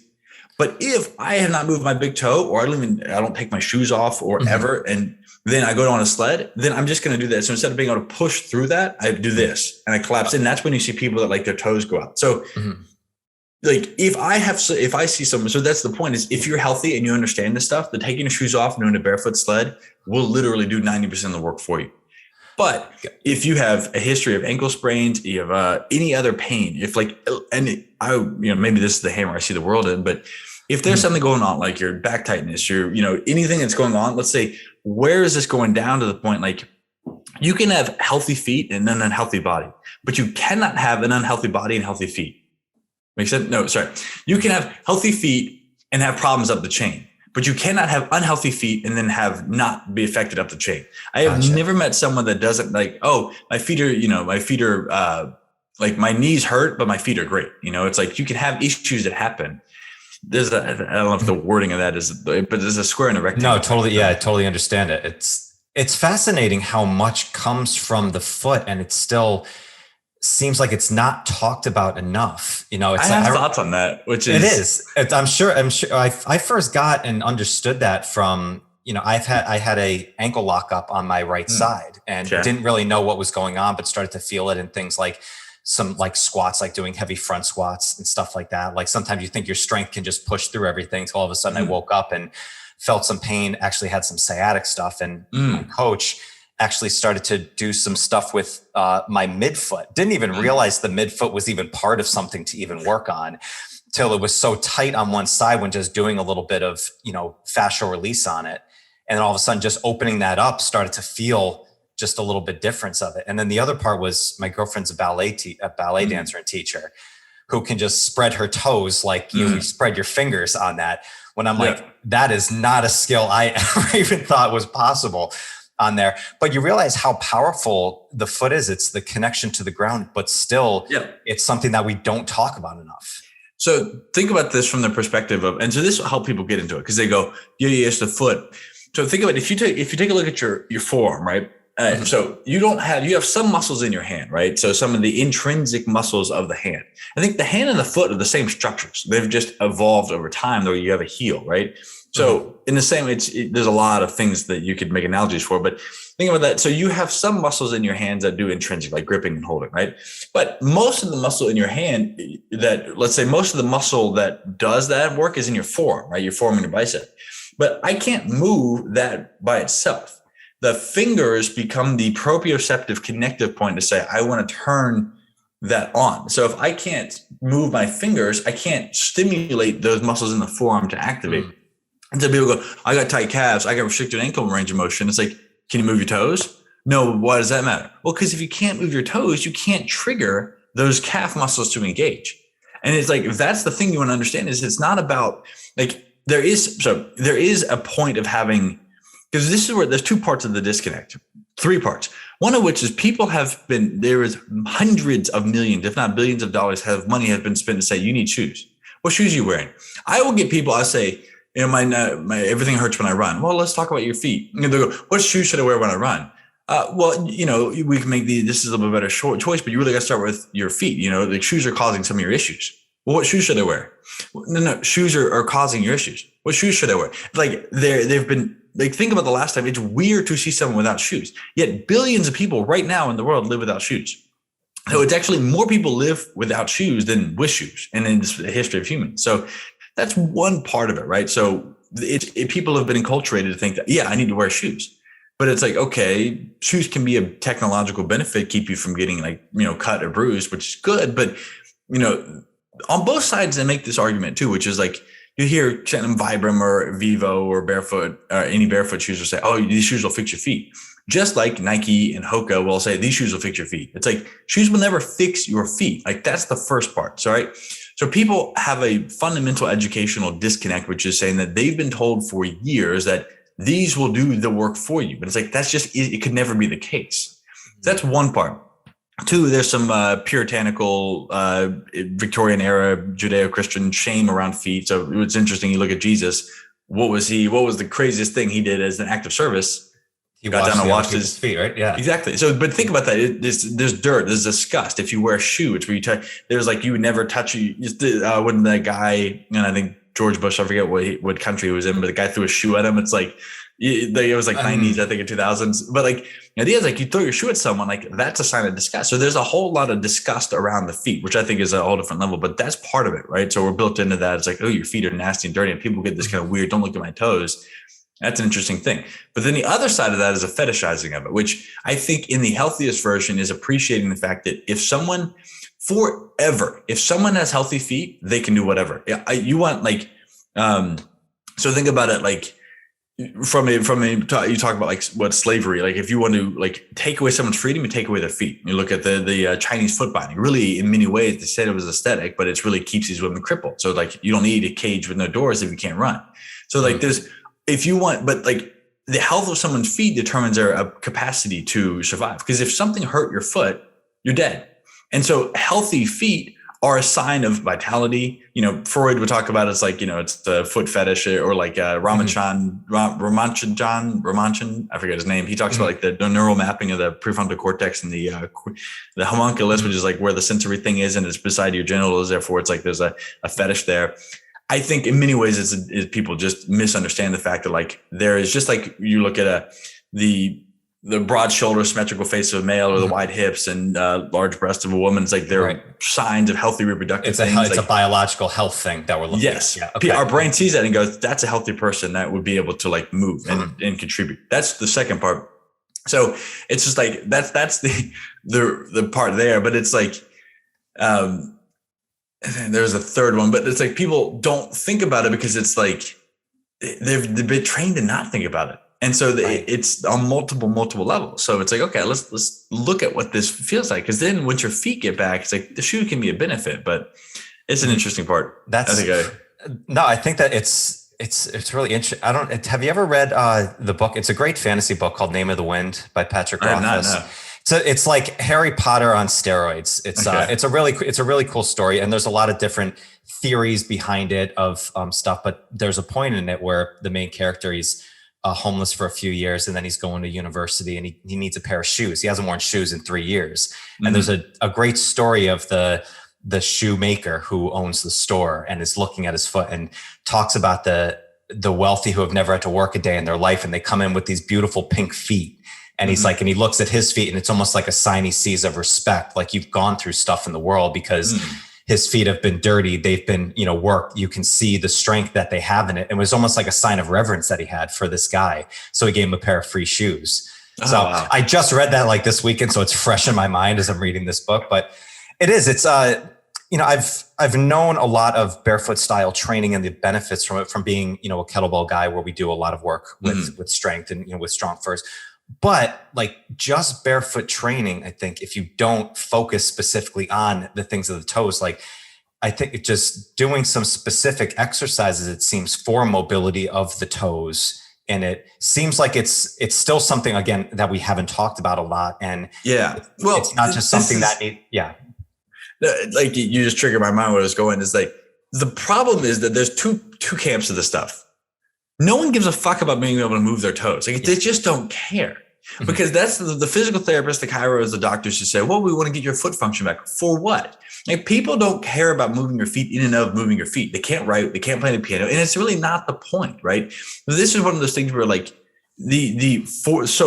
But if I have not moved my big toe, or I don't take my shoes off or ever, and then I go on a sled, then I'm just going to do that. So instead of being able to push through that, I do this and I collapse in. That's when you see people that like their toes go out. So like if I see someone, so that's the point, is if you're healthy and you understand this stuff, then taking your shoes off and doing a barefoot sled will literally do 90% of the work for you. But if you have a history of ankle sprains, you have any other pain, maybe this is the hammer I see the world in, but if there's something going on, like your back tightness, anything that's going on, let's say, where is this going down to the point? Like you can have healthy feet and an unhealthy body, but you cannot have an unhealthy body and healthy feet. Make sense? No, sorry. You can have healthy feet and have problems up the chain, but you cannot have unhealthy feet and then have not be affected up the chain. I have never met someone that doesn't like, oh, my feet are like my knees hurt, but my feet are great. It's like you can have issues that happen. I don't know if the wording of that is, but there's a square and a rectangle. No, totally. Yeah, I totally understand it. It's fascinating how much comes from the foot, and it still seems like it's not talked about enough. I have thoughts on that, which is, it is. I'm sure. I first got and understood that from, I had a ankle lockup on my right side and didn't really know what was going on, but started to feel it in things like some like squats, like doing heavy front squats and stuff like that. Like sometimes you think your strength can just push through everything. So all of a sudden I woke up and felt some pain, actually had some sciatic stuff. And my coach actually started to do some stuff with my midfoot. Didn't even realize the midfoot was even part of something to even work on, till it was so tight on one side when just doing a little bit of, fascial release on it. And then all of a sudden just opening that up, started to feel just a little bit difference of it. And then the other part was my girlfriend's a ballet dancer and teacher who can just spread her toes like you spread your fingers on that. When I'm like, that is not a skill I ever even thought was possible on there. But you realize how powerful the foot is. It's the connection to the ground, but still it's something that we don't talk about enough. So think about this from the perspective of, and so this will help people get into it because they go, it's the foot. So think about it. If you take a look at your forearm, right? So you have some muscles in your hand, right? So some of the intrinsic muscles of the hand. I think the hand and the foot are the same structures. They've just evolved over time, though you have a heel, right? So in the same, there's a lot of things that you could make analogies for, but think about that. So you have some muscles in your hands that do intrinsic, like gripping and holding, right? But most of the muscle in your hand most of the muscle that does that work is in your forearm, right? Your forearm and your bicep. But I can't move that by itself. The fingers become the proprioceptive connective point to say, I want to turn that on. So if I can't move my fingers, I can't stimulate those muscles in the forearm to activate. And so people go, I got tight calves, I got restricted ankle range of motion. It's like, can you move your toes? No, why does that matter? Well, because if you can't move your toes, you can't trigger those calf muscles to engage. And it's like, if that's the thing you want to understand, is it's not about like, there is a point of having, because this is where there's two parts of the disconnect, three parts. One of which is there is hundreds of millions, if not billions of dollars money has been spent to say, you need shoes. What shoes are you wearing? I will get people, I say, my everything hurts when I run. Well, let's talk about your feet. And they'll go, what shoes should I wear when I run? We can make this is a little bit better choice, but you really got to start with your feet. The shoes are causing some of your issues. Well, what shoes should I wear? No, shoes are causing your issues. What shoes should I wear? Like they've been like, think about the last time. It's weird to see someone without shoes. Yet billions of people right now in the world live without shoes. So it's actually more people live without shoes than with shoes, and in the history of humans. So that's one part of it, right? So people have been enculturated to think that, yeah, I need to wear shoes. But it's like, okay, shoes can be a technological benefit, keep you from getting cut or bruised, which is good. But, on both sides, they make this argument too, which is like, you hear Vibram or Vivo or Barefoot or any barefoot shoes will say, oh, these shoes will fix your feet. Just like Nike and Hoka will say, these shoes will fix your feet. It's like, shoes will never fix your feet. Like, that's the first part. So, right. So people have a fundamental educational disconnect, which is saying that they've been told for years that these will do the work for you. But it's like, it could never be the case. That's one part. Two, there's some puritanical Victorian era Judeo-Christian shame around feet. So it's interesting. You look at Jesus. What was the craziest thing he did as an act of service? He got down and washed his feet, right? Yeah, exactly. So, but think about that. There's dirt, there's disgust. If you wear a shoe, it's where you touch. There's like, you would never touch. When that guy, and I think George Bush, I forget what country he was in, but the guy threw a shoe at him. It's like, it was like 90s, I think, in 2000s. But like, the idea is like, you throw your shoe at someone, like that's a sign of disgust. So there's a whole lot of disgust around the feet, which I think is a whole different level, but that's part of it, right? So we're built into that. It's like, oh, your feet are nasty and dirty, and people get this kind of weird, don't look at my toes. That's an interesting thing. But then the other side of that is a fetishizing of it, which I think in the healthiest version is appreciating the fact that if someone has healthy feet, they can do whatever. So think about it like, you talk about like what slavery, like if you want to like take away someone's freedom, you take away their feet. You look at the Chinese foot binding. Really, in many ways, they said it was aesthetic, but it really keeps these women crippled. So like, you don't need a cage with no doors if you can't run. So like but like the health of someone's feet determines their capacity to survive. Because if something hurt your foot, you're dead. And so healthy feet are a sign of vitality. Freud would talk about it's like, it's the foot fetish, or like Ramanchan, I forget his name. He talks about like the neural mapping of the prefrontal cortex and the homunculus, which is like where the sensory thing is, and it's beside your genitals. Therefore, it's like there's a fetish there. I think in many ways it's people just misunderstand the fact that like there is, just like you look at the broad shoulders, symmetrical face of a male, or the wide hips and large breasts of a woman. It's like they're signs of healthy reproductive things. It's a biological health thing that we're looking at. Yeah, okay. Our brain sees that and goes, that's a healthy person that would be able to like move and contribute. That's the second part. So it's just like, that's the part there, but it's like, there's a third one, but it's like people don't think about it because it's like they've been trained to not think about it. And so it's on multiple levels. So it's like, okay, let's look at what this feels like. Because then once your feet get back, it's like the shoe can be a benefit, but it's an interesting part. I think that it's really interesting. Have you ever read the book? It's a great fantasy book called Name of the Wind by Patrick Rothfuss. No. So it's like Harry Potter on steroids. It's a really cool story, and there's a lot of different theories behind it of stuff. But there's a point in it where the main character, he's homeless for a few years, and then he's going to university, and he needs a pair of shoes. He hasn't worn shoes in 3 years. And there's a great story of the shoemaker who owns the store and is looking at his foot and talks about the wealthy who have never had to work a day in their life, and they come in with these beautiful pink feet. And he's like, and he looks at his feet, and it's almost like a sign he sees of respect. Like, you've gone through stuff in the world, because his feet have been dirty. They've been, worked. You can see the strength that they have in it. It was almost like a sign of reverence that he had for this guy. So he gave him a pair of free shoes. Wow. I just read that like this weekend, so it's fresh in my mind as I'm reading this book. But it's I've known a lot of barefoot style training and the benefits from it, from being, a kettlebell guy, where we do a lot of work with strength and, with strong first. But like, just barefoot training, I think if you don't focus specifically on the things of the toes, like, I think it just doing some specific exercises, it seems, for mobility of the toes. And it seems like it's still something, again, that we haven't talked about a lot. And it's not just something like, you just triggered my mind where I was going. Is like, the problem is that there's two camps of this stuff. No one gives a fuck about being able to move their toes. Like, they just don't care, because that's the physical therapist, the chiros, the doctors who say, well, we want to get your foot function back. For what? Like, people don't care about moving your feet in and of moving your feet. They can't write, they can't play the piano. And it's really not the point, right? This is one of those things where, like, because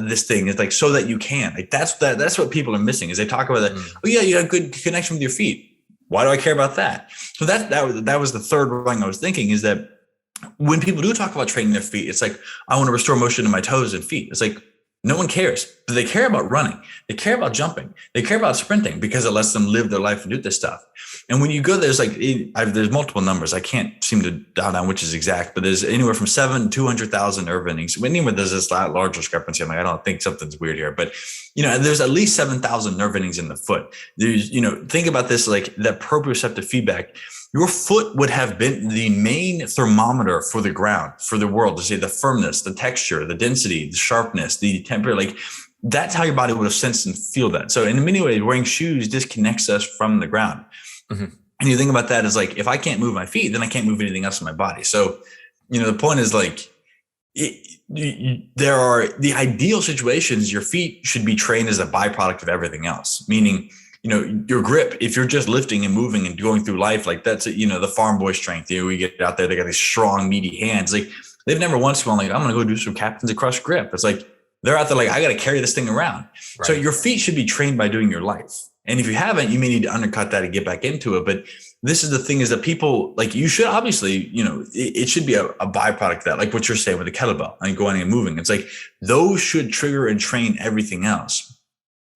this thing is like, so that you can, like, that's what people are missing, is they talk about that. Oh yeah, you have good connection with your feet. Why do I care about that? So that was the third thing I was thinking, is that when people do talk about training their feet, it's like, I want to restore motion to my toes and feet. It's like, no one cares, but they care about running. They care about jumping. They care about sprinting, because it lets them live their life and do this stuff. And when you go, there's multiple numbers. I can't seem to dial down which is exact, but there's anywhere from 7 to 200,000 nerve endings. Anywhere there's this large discrepancy, I'm like, I don't think something's weird here, but there's at least 7,000 nerve endings in the foot. There's, think about this, like, that proprioceptive feedback. Your foot would have been the main thermometer for the ground, for the world, to say the firmness, the texture, the density, the sharpness, the temperature. Like, that's how your body would have sensed and feel that. So in many ways, wearing shoes disconnects us from the ground. And you think about that as like, if I can't move my feet, then I can't move anything else in my body. So, the point is, like, there are the ideal situations. Your feet should be trained as a byproduct of everything else, meaning, your grip, if you're just lifting and moving and going through life, like, that's, the farm boy strength. We get out there, they got these strong, meaty hands. Like, they've never once gone like, I'm going to go do some captain's crush grip. It's like, they're out there like, I got to carry this thing around. Right. So your feet should be trained by doing your life. And if you haven't, you may need to undercut that and get back into it. But this is the thing, is that people, like, you should obviously, it should be a byproduct of that, like what you're saying with the kettlebell and going and moving. It's like, those should trigger and train everything else.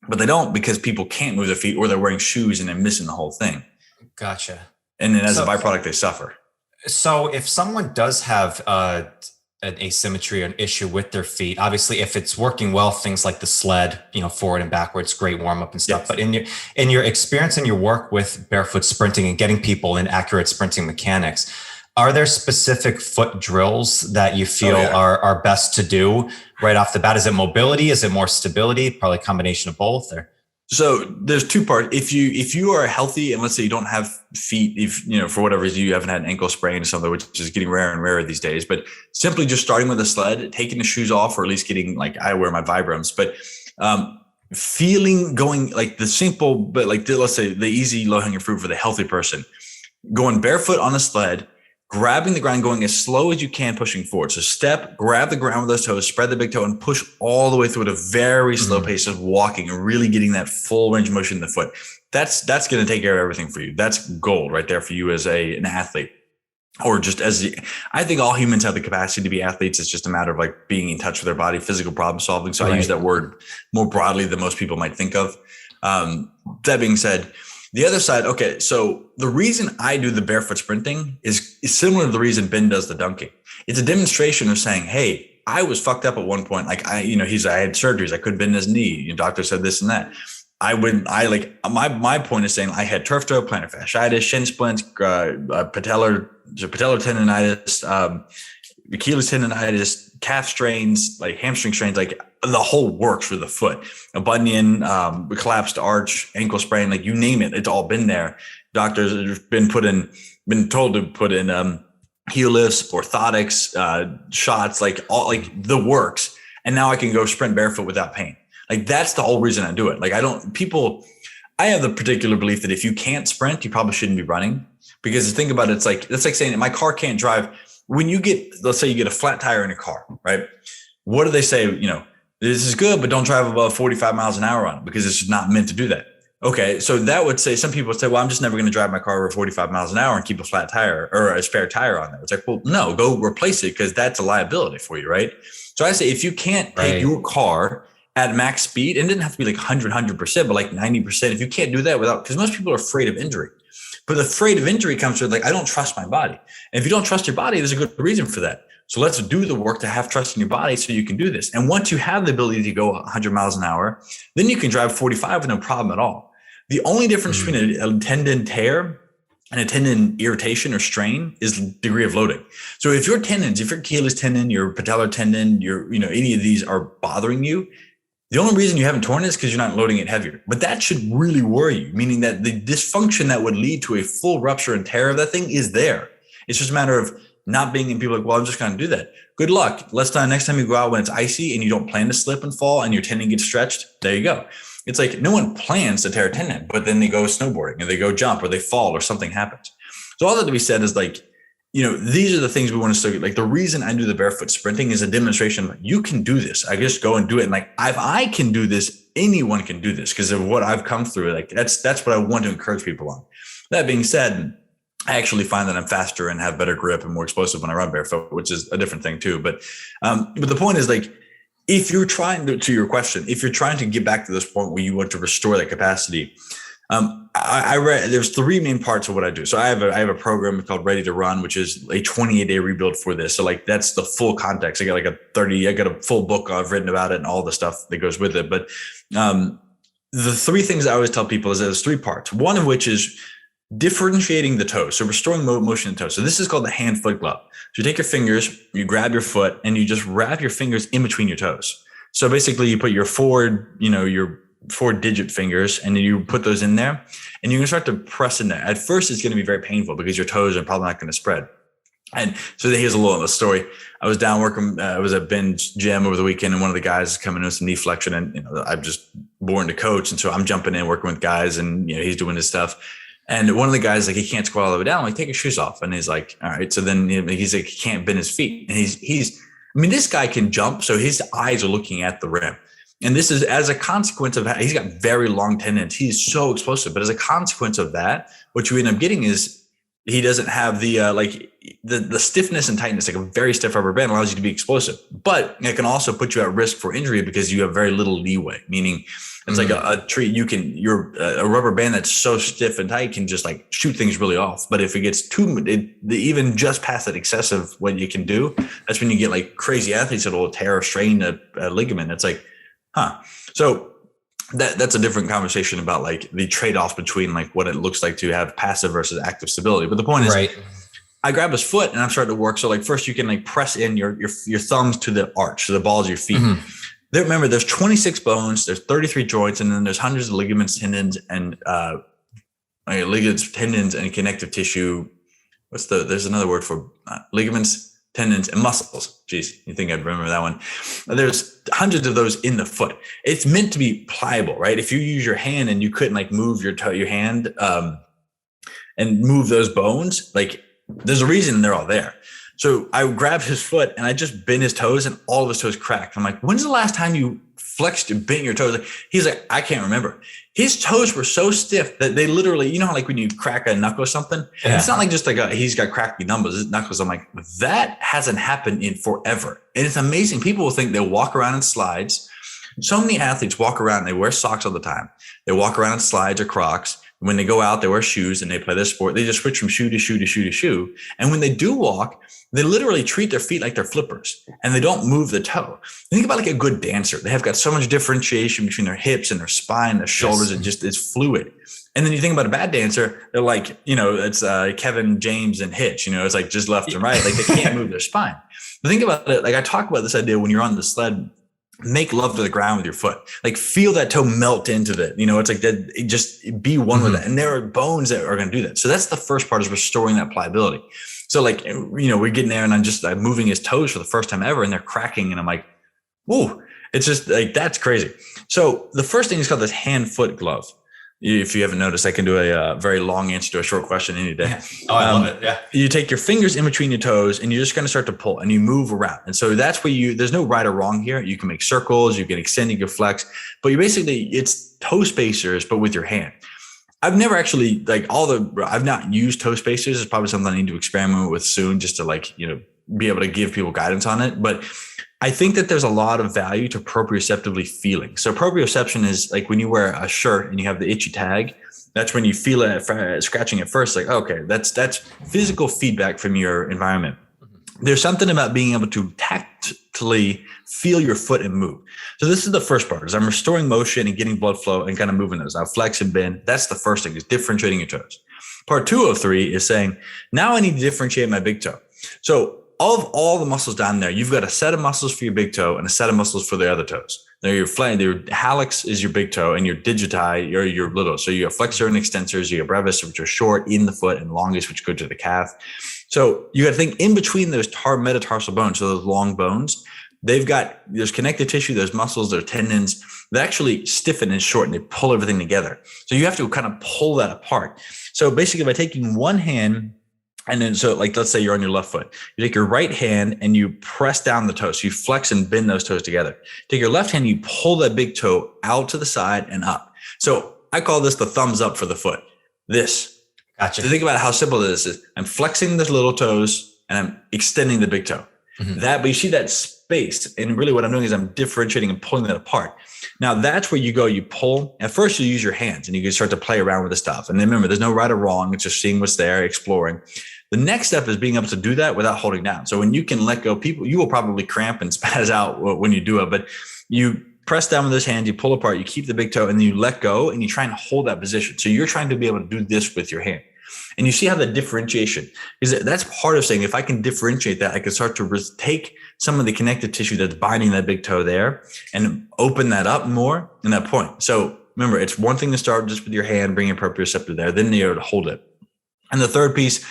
But they don't, because people can't move their feet, or they're wearing shoes and they're missing the whole thing. Gotcha. And then as a byproduct, they suffer. So if someone does have an asymmetry or an issue with their feet, obviously if it's working well, things like the sled, forward and backwards, great warm up and stuff. Yes. But in your experience and your work with barefoot sprinting and getting people in accurate sprinting mechanics, are there specific foot drills that you feel are best to do right off the bat? Is it mobility? Is it more stability? Probably a combination of both. Or so there's two parts. If you are healthy, and let's say you don't have feet, if for whatever reason you haven't had an ankle sprain or something, which is getting rarer and rarer these days, but simply just starting with a sled, taking the shoes off, or at least getting, like, I wear my Vibrams, but feeling, going like the simple, but like let's say the easy low hanging fruit for the healthy person, going barefoot on a sled, grabbing the ground, going as slow as you can, pushing forward. So step, grab the ground with those toes, spread the big toe, and push all the way through at a very slow pace of walking, and really getting that full range of motion in the foot. That's going to take care of everything for you. That's gold right there for you as an athlete, or just I think all humans have the capacity to be athletes. It's just a matter of, like, being in touch with their body, physical problem solving. So I use that word more broadly than most people might think of. That being said, the other side, okay, so the reason I do the barefoot sprinting is similar to the reason Ben does the dunking. It's a demonstration of saying, hey, I was fucked up at one point. Like, I had surgeries. I couldn't bend his knee. Doctor said this and that. My point is saying I had turf toe, plantar fasciitis, shin splints, patellar tendonitis, Achilles tendonitis, calf strains, like hamstring strains, like the whole works for the foot. A bunion, collapsed arch, ankle sprain, like you name it, it's all been there. Doctors have been told to put in heel lifts, orthotics, shots, like all like the works. And now I can go sprint barefoot without pain. Like that's the whole reason I do it. Like I have the particular belief that if you can't sprint, you probably shouldn't be running, because think about it, it's like saying that my car can't drive. When you let's say you get a flat tire in a car, right? What do they say? This is good, but don't drive above 45 miles an hour on it because it's just not meant to do that. Okay. So that would say, some people would say, well, I'm just never going to drive my car over 45 miles an hour and keep a flat tire or a spare tire on there. It's like, well, no, go replace it, because that's a liability for you. Right. So I say, if you can't take your car at max speed, and it didn't have to be like 100%, but like 90%, if you can't do that because most people are afraid of injury. But the afraid of injury comes with like, I don't trust my body. And if you don't trust your body, there's a good reason for that. So let's do the work to have trust in your body so you can do this. And once you have the ability to go 100 miles an hour, then you can drive 45 with no problem at all. The only difference between a tendon tear and a tendon irritation or strain is degree of loading. So if your Achilles tendon, your patellar tendon, any of these are bothering you, the only reason you haven't torn it is because you're not loading it heavier. But that should really worry you, meaning that the dysfunction that would lead to a full rupture and tear of that thing is there. It's just a matter of not being in people like, well, I'm just going to do that. Good luck. Next time you go out when it's icy and you don't plan to slip and fall and your tendon gets stretched, there you go. It's like no one plans to tear a tendon, but then they go snowboarding or they go jump or they fall or something happens. So all that to be said is like, these are the things we want to study. Like the reason I do the barefoot sprinting is a demonstration. Like, you can do this. I just go and do it. And like, if I can do this, anyone can do this because of what I've come through. Like that's what I want to encourage people on. That being said, I actually find that I'm faster and have better grip and more explosive when I run barefoot, which is a different thing too. But the point is, like, if you're trying to your question, if you're trying to get back to this point where you want to restore that capacity, I read there's three main parts of what I do. So I have a program called Ready to Run, which is a 28-day rebuild for this. So like that's the full context. I got a full book I've written about it and all the stuff that goes with it. But the three things I always tell people is there's three parts. One of which is differentiating the toes. So restoring motion in the toes. So this is called the hand-foot glove. So you take your fingers, you grab your foot, and you just wrap your fingers in between your toes. So basically you put your your 4-digit fingers, and then you put those in there and you're going to start to press in there. At first, it's going to be very painful because your toes are probably not going to spread. And so here's a little of the story. I was down working. I was at Ben's gym over the weekend, and one of the guys is coming in with some knee flexion, and I'm just born to coach. And so I'm jumping in, working with guys, and he's doing his stuff. And one of the guys, like, he can't squat all the way down. I'm like, take your shoes off. And he's like, all right. So then he's like, he can't bend his feet. And this guy can jump. So his eyes are looking at the rim. And this is as a consequence of he's got very long tendons. He's so explosive. But as a consequence of that, what you end up getting is he doesn't have the stiffness and tightness. Like a very stiff rubber band allows you to be explosive, but it can also put you at risk for injury because you have very little leeway. Meaning it's like a tree. A rubber band that's so stiff and tight can just like shoot things really off. But if it gets even just past that excessive, what you can do, that's when you get like crazy athletes that will tear or strain a ligament. It's like, so that's a different conversation about like the trade-off between like what it looks like to have passive versus active stability. But the point is, right, I grab his foot and I'm starting to work. So like first you can like press in your thumbs to the arch, to the balls of your feet. Mm-hmm. Remember, there's 26 bones, there's 33 joints, and then there's hundreds of ligaments, tendons, and connective tissue. There's another word for ligaments, tendons, and muscles. Geez, you think I'd remember that one? There's hundreds of those in the foot. It's meant to be pliable, right? If you use your hand and you couldn't like move your hand and move those bones, like there's a reason they're all there. So I grabbed his foot and I just bent his toes, and all of his toes cracked. I'm like, when's the last time you flexed and bent your toes? He's like, I can't remember. His toes were so stiff that they literally, how like when you crack a knuckle or something, It's not like just like he's got cracky knuckles. I'm like, that hasn't happened in forever. And it's amazing. People will think they'll walk around in slides. So many athletes walk around, they wear socks all the time. They walk around in slides or Crocs. When they go out, they wear shoes and they play this sport. They just switch from shoe to shoe to shoe to shoe. And when they do walk, they literally treat their feet like they're flippers and they don't move the toe. Think about like a good dancer. They have got so much differentiation between their hips and their spine, their shoulders, and just it's fluid. And then you think about a bad dancer, they're like, it's Kevin, James, and Hitch. It's like just left and right. Like they can't move their spine. But think about it. Like I talk about this idea when you're on the sled. Make love to the ground with your foot. Like feel that toe melt into it. It's like that. Just be one with it. And there are bones that are going to do that. So that's the first part, is restoring that pliability. So like, we're getting there and I'm moving his toes for the first time ever and they're cracking. And I'm like, whoa, it's just like, that's crazy. So the first thing is called this hand-foot glove. If you haven't noticed, I can do a very long answer to a short question any day. Yeah. Oh, I love it. Yeah. You take your fingers in between your toes and you're just going to start to pull and you move around. And so that's where there's no right or wrong here. You can make circles, you can extend, you can flex, but it's toe spacers, but with your hand. I've never actually I've not used toe spacers. It's probably something I need to experiment with soon just to be able to give people guidance on it. But I think that there's a lot of value to proprioceptively feeling. So proprioception is like when you wear a shirt and you have the itchy tag, that's when you feel it scratching at first, like, okay, that's physical feedback from your environment. There's something about being able to tactily feel your foot and move. So this is the first part, is I'm restoring motion and getting blood flow and kind of moving those. I'll flex and bend. That's the first thing, is differentiating your toes. Part 2 of 3 is saying, now I need to differentiate my big toe. So of all the muscles down there, you've got a set of muscles for your big toe and a set of muscles for the other toes. Now your hallux is your big toe and your digiti are your little. So you have flexor and extensors, you have brevis, which are short in the foot, and longest, which go to the calf. So you got to think in between those metatarsal bones, so those long bones, there's connective tissue, those muscles, those tendons, they actually stiffen and shorten, they pull everything together. So you have to kind of pull that apart. So basically by taking one hand, and then, so like, let's say you're on your left foot, you take your right hand and you press down the toes. So you flex and bend those toes together. Take your left hand, you pull that big toe out to the side and up. So I call this the thumbs up for the foot. This. Gotcha. So think about how simple this is. I'm flexing the little toes and I'm extending the big toe. Mm-hmm. But you see that spaced, and really what I'm doing is I'm differentiating and pulling that apart. Now that's where you pull. At first you use your hands and you can start to play around with the stuff. And then remember, there's no right or wrong. It's just seeing what's there, exploring. The next step is being able to do that without holding down. So when you can let go, you will probably cramp and spaz out when you do it, but you press down with those hands, you pull apart, you keep the big toe, and then you let go and you try and hold that position. So you're trying to be able to do this with your hand. And you see how the differentiation is. That's part of saying, if I can differentiate that, I can start to take some of the connective tissue that's binding that big toe there and open that up more in that point. So remember, it's one thing to start just with your hand, bring your proprioceptor there, then you're able to hold it. And the third piece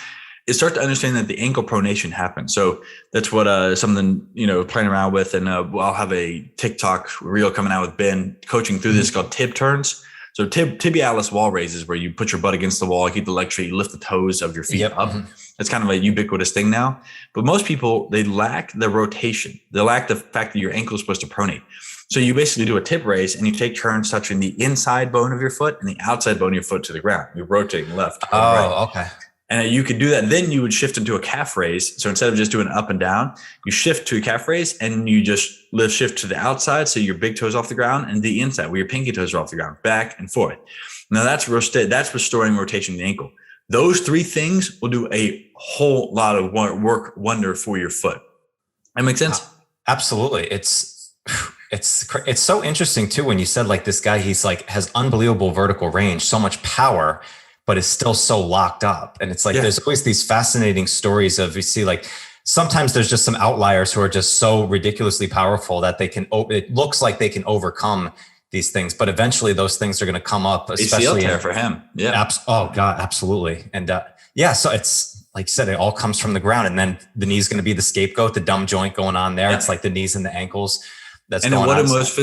is start to understand that the ankle pronation happens. So that's what something, playing around with. And I'll have a TikTok reel coming out with Ben coaching through this called tib turns. So tibialis wall raises, where you put your butt against the wall, keep the leg straight, you lift the toes of your feet up. Mm-hmm. That's kind of a ubiquitous thing now. But most people, they lack the rotation. They lack the fact that your ankle is supposed to pronate. So you basically do a tib raise and you take turns touching the inside bone of your foot and the outside bone of your foot to the ground. You're rotating left. Oh, right. Okay. And you could do that. Then you would shift into a calf raise. So instead of just doing up and down, you shift to a calf raise and you just shift to the outside. So your big toes off the ground, and the inside where your pinky toes are off the ground, back and forth. Now that's restoring rotation of the ankle. Those 3 things will do a whole lot of wonder for your foot. That makes sense? Absolutely. It's so interesting too, when you said like this guy, he's like has unbelievable vertical range, so much power, but is still so locked up. And it's like, There's always these fascinating stories of, you see, like sometimes there's just some outliers who are just so ridiculously powerful that it looks like they can overcome these things, but eventually those things are going to come up, especially ACL tear for him. Yeah. Oh God, absolutely. And so it's like you said, it all comes from the ground, and then the knee's going to be the scapegoat, the dumb joint going on there. Yeah. It's like the knees and the ankles. Most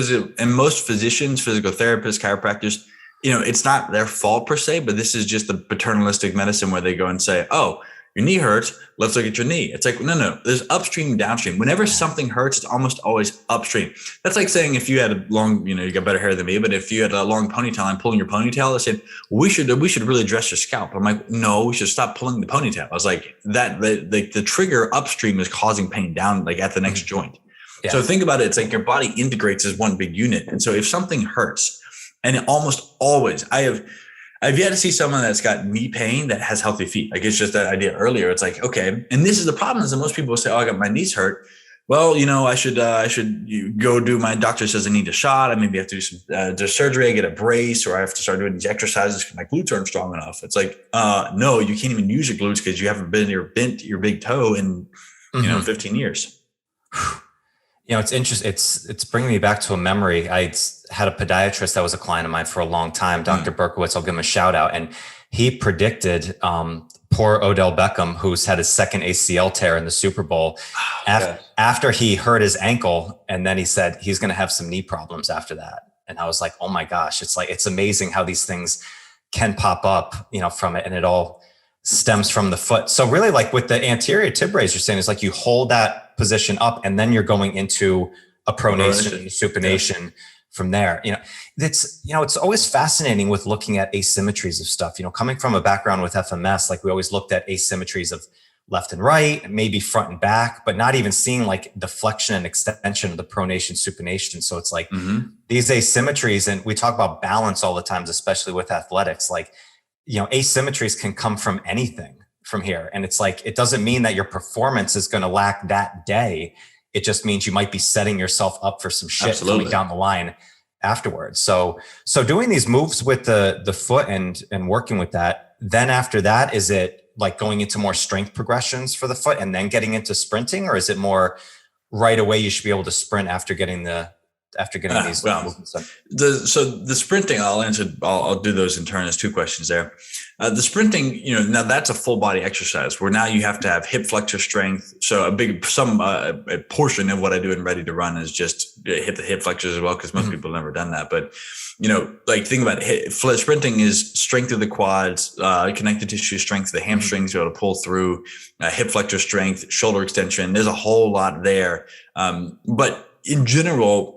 physicians, physical therapists, chiropractors, it's not their fault per se, but this is just the paternalistic medicine where they go and say, oh, your knee hurts, let's look at your knee. It's like, no, there's upstream and downstream. Whenever something hurts, it's almost always upstream. That's like saying, if you had a long, you got better hair than me, but if you had a long ponytail, I'm pulling your ponytail, I said, we should really dress your scalp. I'm like, no, we should stop pulling the ponytail. I was like, the trigger upstream is causing pain down, like at the next joint. Yeah. So think about it. It's like your body integrates as one big unit. And so if something hurts, and it almost always, I've yet to see someone that's got knee pain that has healthy feet. Like, it's just that idea earlier. It's like, okay. And this is the problem, is that most people say, oh, I got my knees hurt. Well, I should go do, my doctor says I need a shot. I maybe have to do some surgery. I get a brace, or I have to start doing these exercises because my glutes aren't strong enough. It's like, no, you can't even use your glutes because you haven't bent your big toe in, 15 years. It's interesting. It's bringing me back to a memory. I had a podiatrist that was a client of mine for a long time, Dr. Burke. I'll give him a shout out. And he predicted poor Odell Beckham, who's had his second ACL tear in the Super Bowl, after he hurt his ankle. And then he said he's going to have some knee problems after that. And I was like, oh my gosh, it's amazing how these things can pop up, from it. And it all stems from the foot. So really, like with the anterior tib raise, you're saying is like you hold that position up and then you're going into a pronation, supination from there. It's always fascinating with looking at asymmetries of stuff. Coming from a background with FMS, like we always looked at asymmetries of left and right, maybe front and back, but not even seeing like deflection and extension of the pronation, supination. So it's like these asymmetries, and we talk about balance all the times, especially with athletics, like, asymmetries can come from anything from here. And it's like, it doesn't mean that your performance is going to lack that day. It just means you might be setting yourself up for some shit coming down the line afterwards. So doing these moves with the foot and working with that, then after that, is it like going into more strength progressions for the foot and then getting into sprinting, or is it more right away you should be able to sprint after getting these movements done? So the sprinting, I'll do those in turn. There's two questions there. The sprinting, now that's a full body exercise where now you have to have hip flexor strength. So a portion of what I do in Ready to Run is just hit the hip flexors as well, because most people have never done that. But like think about it, sprinting is strength of the quads, connective tissue strength of the hamstrings, to be able to pull through, hip flexor strength, shoulder extension. There's a whole lot there. But in general,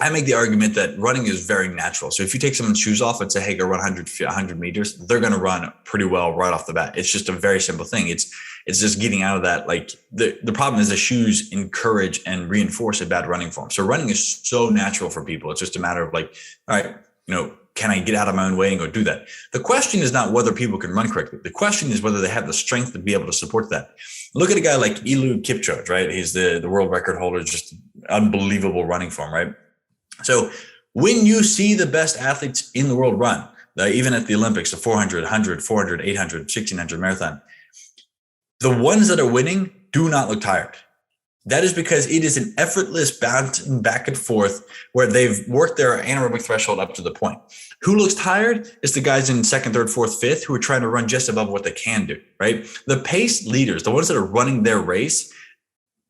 I make the argument that running is very natural. So if you take someone's shoes off and say, hey, go run 100 meters, they're going to run pretty well right off the bat. It's just a very simple thing. It's just getting out of that. Like the problem is the shoes encourage and reinforce a bad running form. So running is so natural for people. It's just a matter of like, all right, can I get out of my own way and go do that? The question is not whether people can run correctly. The question is whether they have the strength to be able to support that. Look at a guy like Eliud Kipchoge, right? He's the world record holder, just unbelievable running form, right? So when you see the best athletes in the world run, even at the Olympics, the 400, 100, 400, 800, 1600 marathon, the ones that are winning do not look tired. That is because it is an effortless bouncing back and forth where they've worked their anaerobic threshold up to the point. Who looks tired is the guys in second, third, fourth, fifth who are trying to run just above what they can do, right? The pace leaders, the ones that are running their race,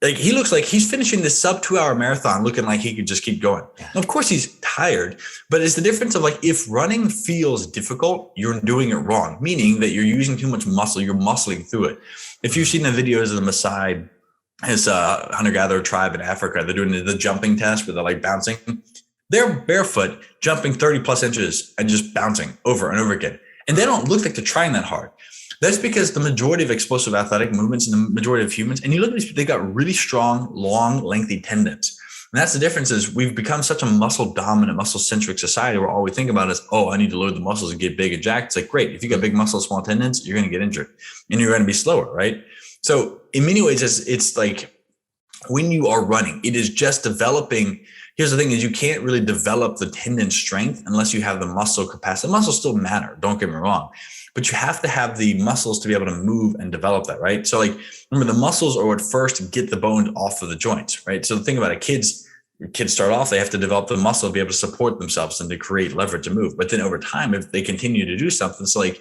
like he looks like he's finishing this sub 2 hour marathon looking like he could just keep going. Of course he's tired, but it's the difference of like, if running feels difficult, you're doing it wrong, meaning that you're using too much muscle, you're muscling through it. If you've seen the videos of the Maasai, his hunter-gatherer tribe in Africa, they're doing the jumping test where they're like bouncing. They're barefoot, jumping 30 plus inches and just bouncing over and over again. And they don't look like they're trying that hard. That's because the majority of explosive athletic movements and the majority of humans, and you look at these, they got really strong, long, lengthy tendons. And that's the difference is we've become such a muscle dominant, muscle centric society where all we think about is, oh, I need to load the muscles and get big and jacked. It's like, great. If you got big muscles, small tendons, you're going to get injured and you're going to be slower, right? So in many ways, it's like when you are running, it is just developing. Here's the thing is you can't really develop the tendon strength unless you have the muscle capacity. Muscles still matter. Don't get me wrong. But you have to have the muscles to be able to move and develop that, right? So like, remember the muscles are what first get the bone off of the joints, right? So think about it, kids start off, they have to develop the muscle to be able to support themselves and to create leverage and move. But then over time, if they continue to do something, it's like,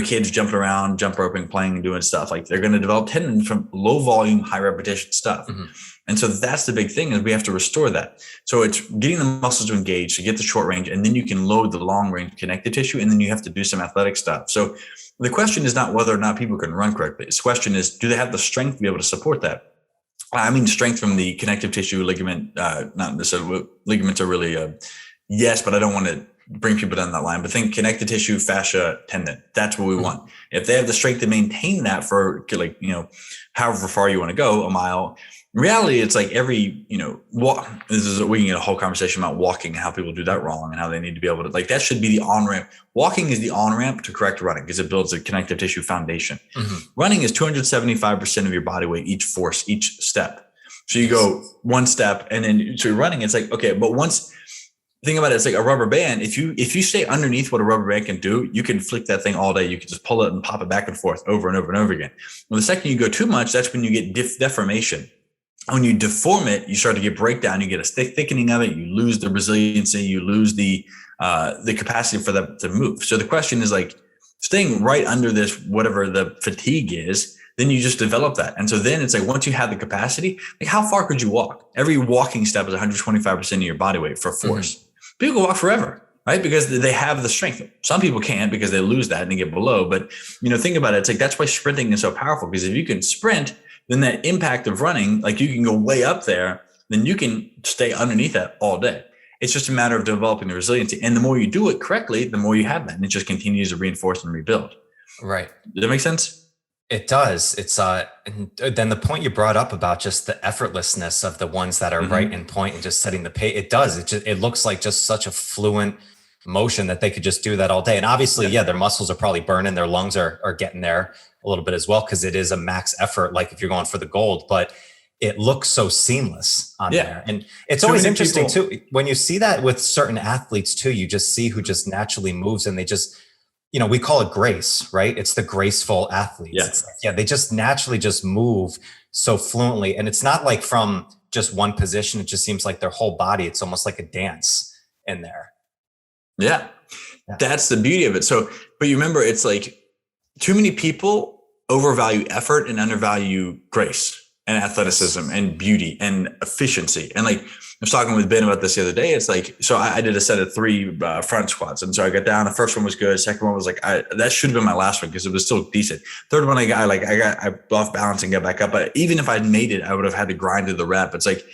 kids jumping around, jump roping, playing and doing stuff, like they're going to develop tendon from low volume, high repetition stuff. Mm-hmm. And so that's the big thing is we have to restore that. So it's getting the muscles to engage to get the short range, and then you can load the long range connective tissue, and then you have to do some athletic stuff. So the question is not whether or not people can run correctly. The question is, do they have the strength to be able to support that? I mean, strength from the connective tissue, ligament, not necessarily ligaments are really, yes, but I don't want to bring people down that line, but think connective tissue, fascia, tendon. That's what we want. If they have the strength to maintain that for like, however far you want to go, a mile. In reality, it's like every, walk. We can get a whole conversation about walking and how people do that wrong and how they need to be able to, like, that should be the on-ramp. Walking is the on-ramp to correct running because it builds a connective tissue foundation. Mm-hmm. Running is 275% of your body weight, each step. So you go one step and then so you're running. It's like, okay, but once, think about it, it's like a rubber band. If you stay underneath what a rubber band can do, you can flick that thing all day. You can just pull it and pop it back and forth over and over and over again. Well, the second you go too much, that's when you get deformation. When you deform it, you start to get breakdown. You get a thickening of it. You lose the resiliency. You lose the capacity for that to move. So the question is like, staying right under this, whatever the fatigue is, then you just develop that. And so then it's like, once you have the capacity, like how far could you walk? Every walking step is 125% of your body weight for force. People can walk forever, right? Because they have the strength. Some people can't because they lose that and they get below. But, think about it. It's like, that's why sprinting is so powerful, because if you can sprint, then that impact of running, like you can go way up there, then you can stay underneath that all day. It's just a matter of developing the resiliency. And the more you do it correctly, the more you have that. And it just continues to reinforce and rebuild. Right. Does that make sense? It does. It's and then the point you brought up about just the effortlessness of the ones that are right in point and just setting the pace. It does. It looks like just such a fluent motion that they could just do that all day. And obviously, their muscles are probably burning. Their lungs are getting there a little bit as well, because it is a max effort, like if you're going for the gold, but it looks so seamless on there. And it's always interesting too, when you see that with certain athletes too, you just see who just naturally moves, and they just, we call it grace, right? It's the graceful athletes. They just naturally just move so fluently. And it's not like from just one position. It just seems like their whole body, it's almost like a dance in there. Yeah. That's the beauty of it. So, but you remember, it's like too many people overvalue effort and undervalue grace and athleticism and beauty and efficiency. And like, I was talking with Ben about this the other day. It's like, so I did a set of 3 front squats. And so I got down, the first one was good. Second one was like, that should have been my last one because it was still decent. Third one, I off balance and got back up. But even if I'd made it, I would have had to grind to the rep. It's like,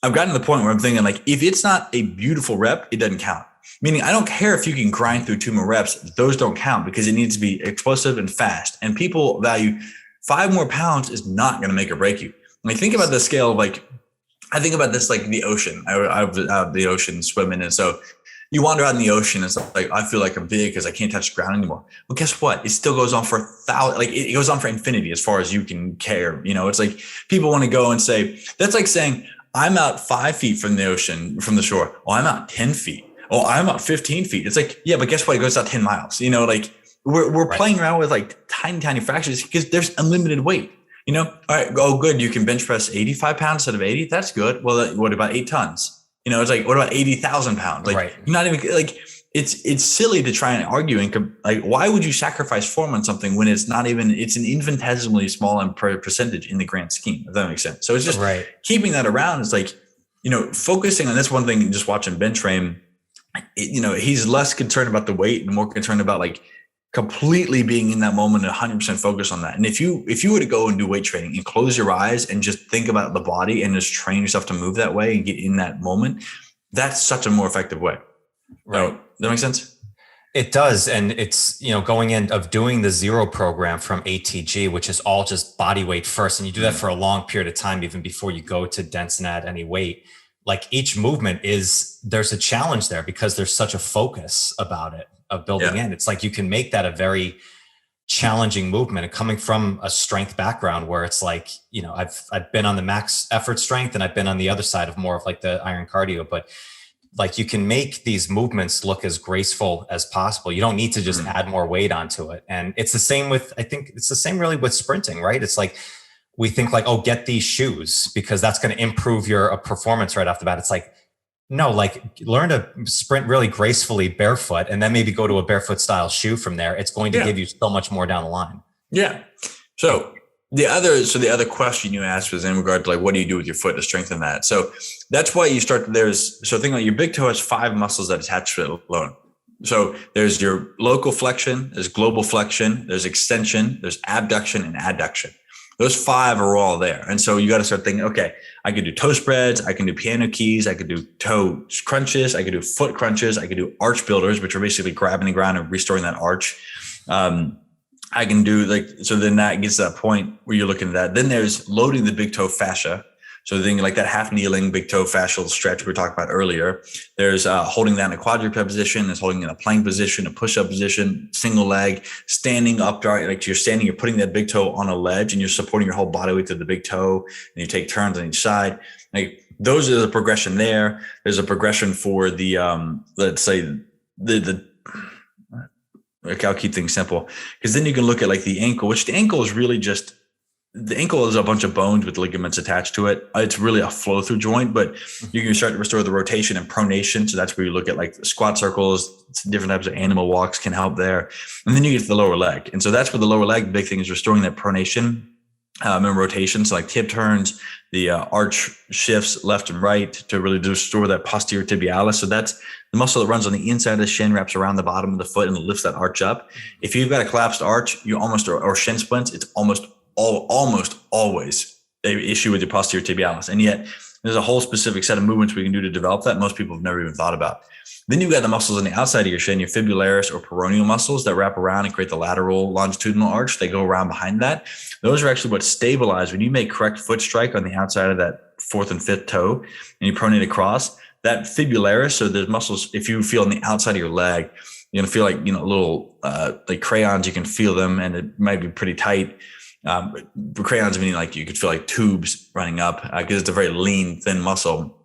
I've gotten to the point where I'm thinking like, if it's not a beautiful rep, it doesn't count. Meaning I don't care if you can grind through 2 more reps, those don't count because it needs to be explosive and fast. And people value 5 more pounds is not going to make or break you. Like, think about the scale of like, I think about this like the ocean. I was out the ocean swimming. And so you wander out in the ocean. It's like, I feel like I'm big because I can't touch the ground anymore. Well, guess what? It still goes on for 1,000, like it goes on for infinity as far as you can care. It's like people want to go and say, that's like saying, I'm out 5 feet from the ocean, from the shore. Oh, I'm out 10 feet. Oh, I'm out 15 feet. It's like, yeah, but guess what? It goes out 10 miles. Like we're playing around with like tiny fractions because there's unlimited weight. All right, oh, good. You can bench press 85 pounds instead of 80. That's good. Well, what about 8 tons? It's like, what about 80,000 pounds? Like, you're not even like, it's silly to try and argue. And like, why would you sacrifice form on something when it's not even, it's an infinitesimally small percentage in the grand scheme, if that makes sense. So it's just keeping that around. It's like, focusing on this one thing, just watching Ben train, he's less concerned about the weight and more concerned about like completely being in that moment and 100% focus on that. And if you were to go and do weight training and close your eyes and just think about the body and just train yourself to move that way and get in that moment, that's such a more effective way. Right. Does that make sense? It does. And it's, going in of doing the 0 program from ATG, which is all just body weight first. And you do that for a long period of time, even before you go to dense and add any weight. Like each movement there's a challenge there because there's such a focus about it of building in. It's like you can make that a very challenging movement, and coming from a strength background where it's like, I've been on the max effort strength and I've been on the other side of more of like the iron cardio, but like you can make these movements look as graceful as possible. You don't need to just add more weight onto it. And it's the same I think it's the same really with sprinting, right? It's like, we think like, oh, get these shoes because that's going to improve your performance right off the bat. It's like, no, like learn to sprint really gracefully barefoot and then maybe go to a barefoot style shoe from there. It's going to give you so much more down the line. Yeah. So the other question you asked was in regard to like, what do you do with your foot to strengthen that? So that's why you start, think about your big toe has 5 muscles that attach to it alone. So there's your local flexion, there's global flexion, there's extension, there's abduction and adduction. Those 5 are all there. And so you got to start thinking, okay, I could do toe spreads. I can do piano keys. I could do toe crunches. I could do foot crunches. I could do arch builders, which are basically grabbing the ground and restoring that arch. I can do so then that gets to that point where you're looking at that. Then there's loading the big toe fascia. So the thing like that half kneeling big toe fascial stretch we were talking about earlier. There's holding that in a quadruped position. There's holding in a plank position, a push-up position, single leg, standing upright. Like you're standing, you're putting that big toe on a ledge and you're supporting your whole body weight to the big toe. And you take turns on each side. Like those are the progression there. There's a progression for the let's say okay, I'll keep things simple because then you can look at like the ankle, which the ankle is really just the ankle is a bunch of bones with ligaments attached to it. It's really a flow through joint, but you can start to restore the rotation and pronation. So that's where you look at like the squat circles, different types of animal walks can help there. And then you get to the lower leg. And so that's where the lower leg, the big thing is restoring that pronation and rotation. So like hip turns, the arch shifts left and right to really restore that posterior tibialis. So that's the muscle that runs on the inside of the shin, wraps around the bottom of the foot and lifts that arch up. If you've got a collapsed arch, you almost, or shin splints, it's almost always an issue with your posterior tibialis. And yet there's a whole specific set of movements we can do to develop that most people have never even thought about. Then you've got the muscles on the outside of your shin, your fibularis or peroneal muscles that wrap around and create the lateral longitudinal arch. They go around behind that. Those are actually what stabilize when you make correct foot strike on the outside of that fourth and fifth toe and you pronate across. That fibularis, so there's muscles, if you feel on the outside of your leg, you're going to feel like, little like crayons, you can feel them and it might be pretty tight. Crayons meaning like you could feel like tubes running up because it's a very lean, thin muscle.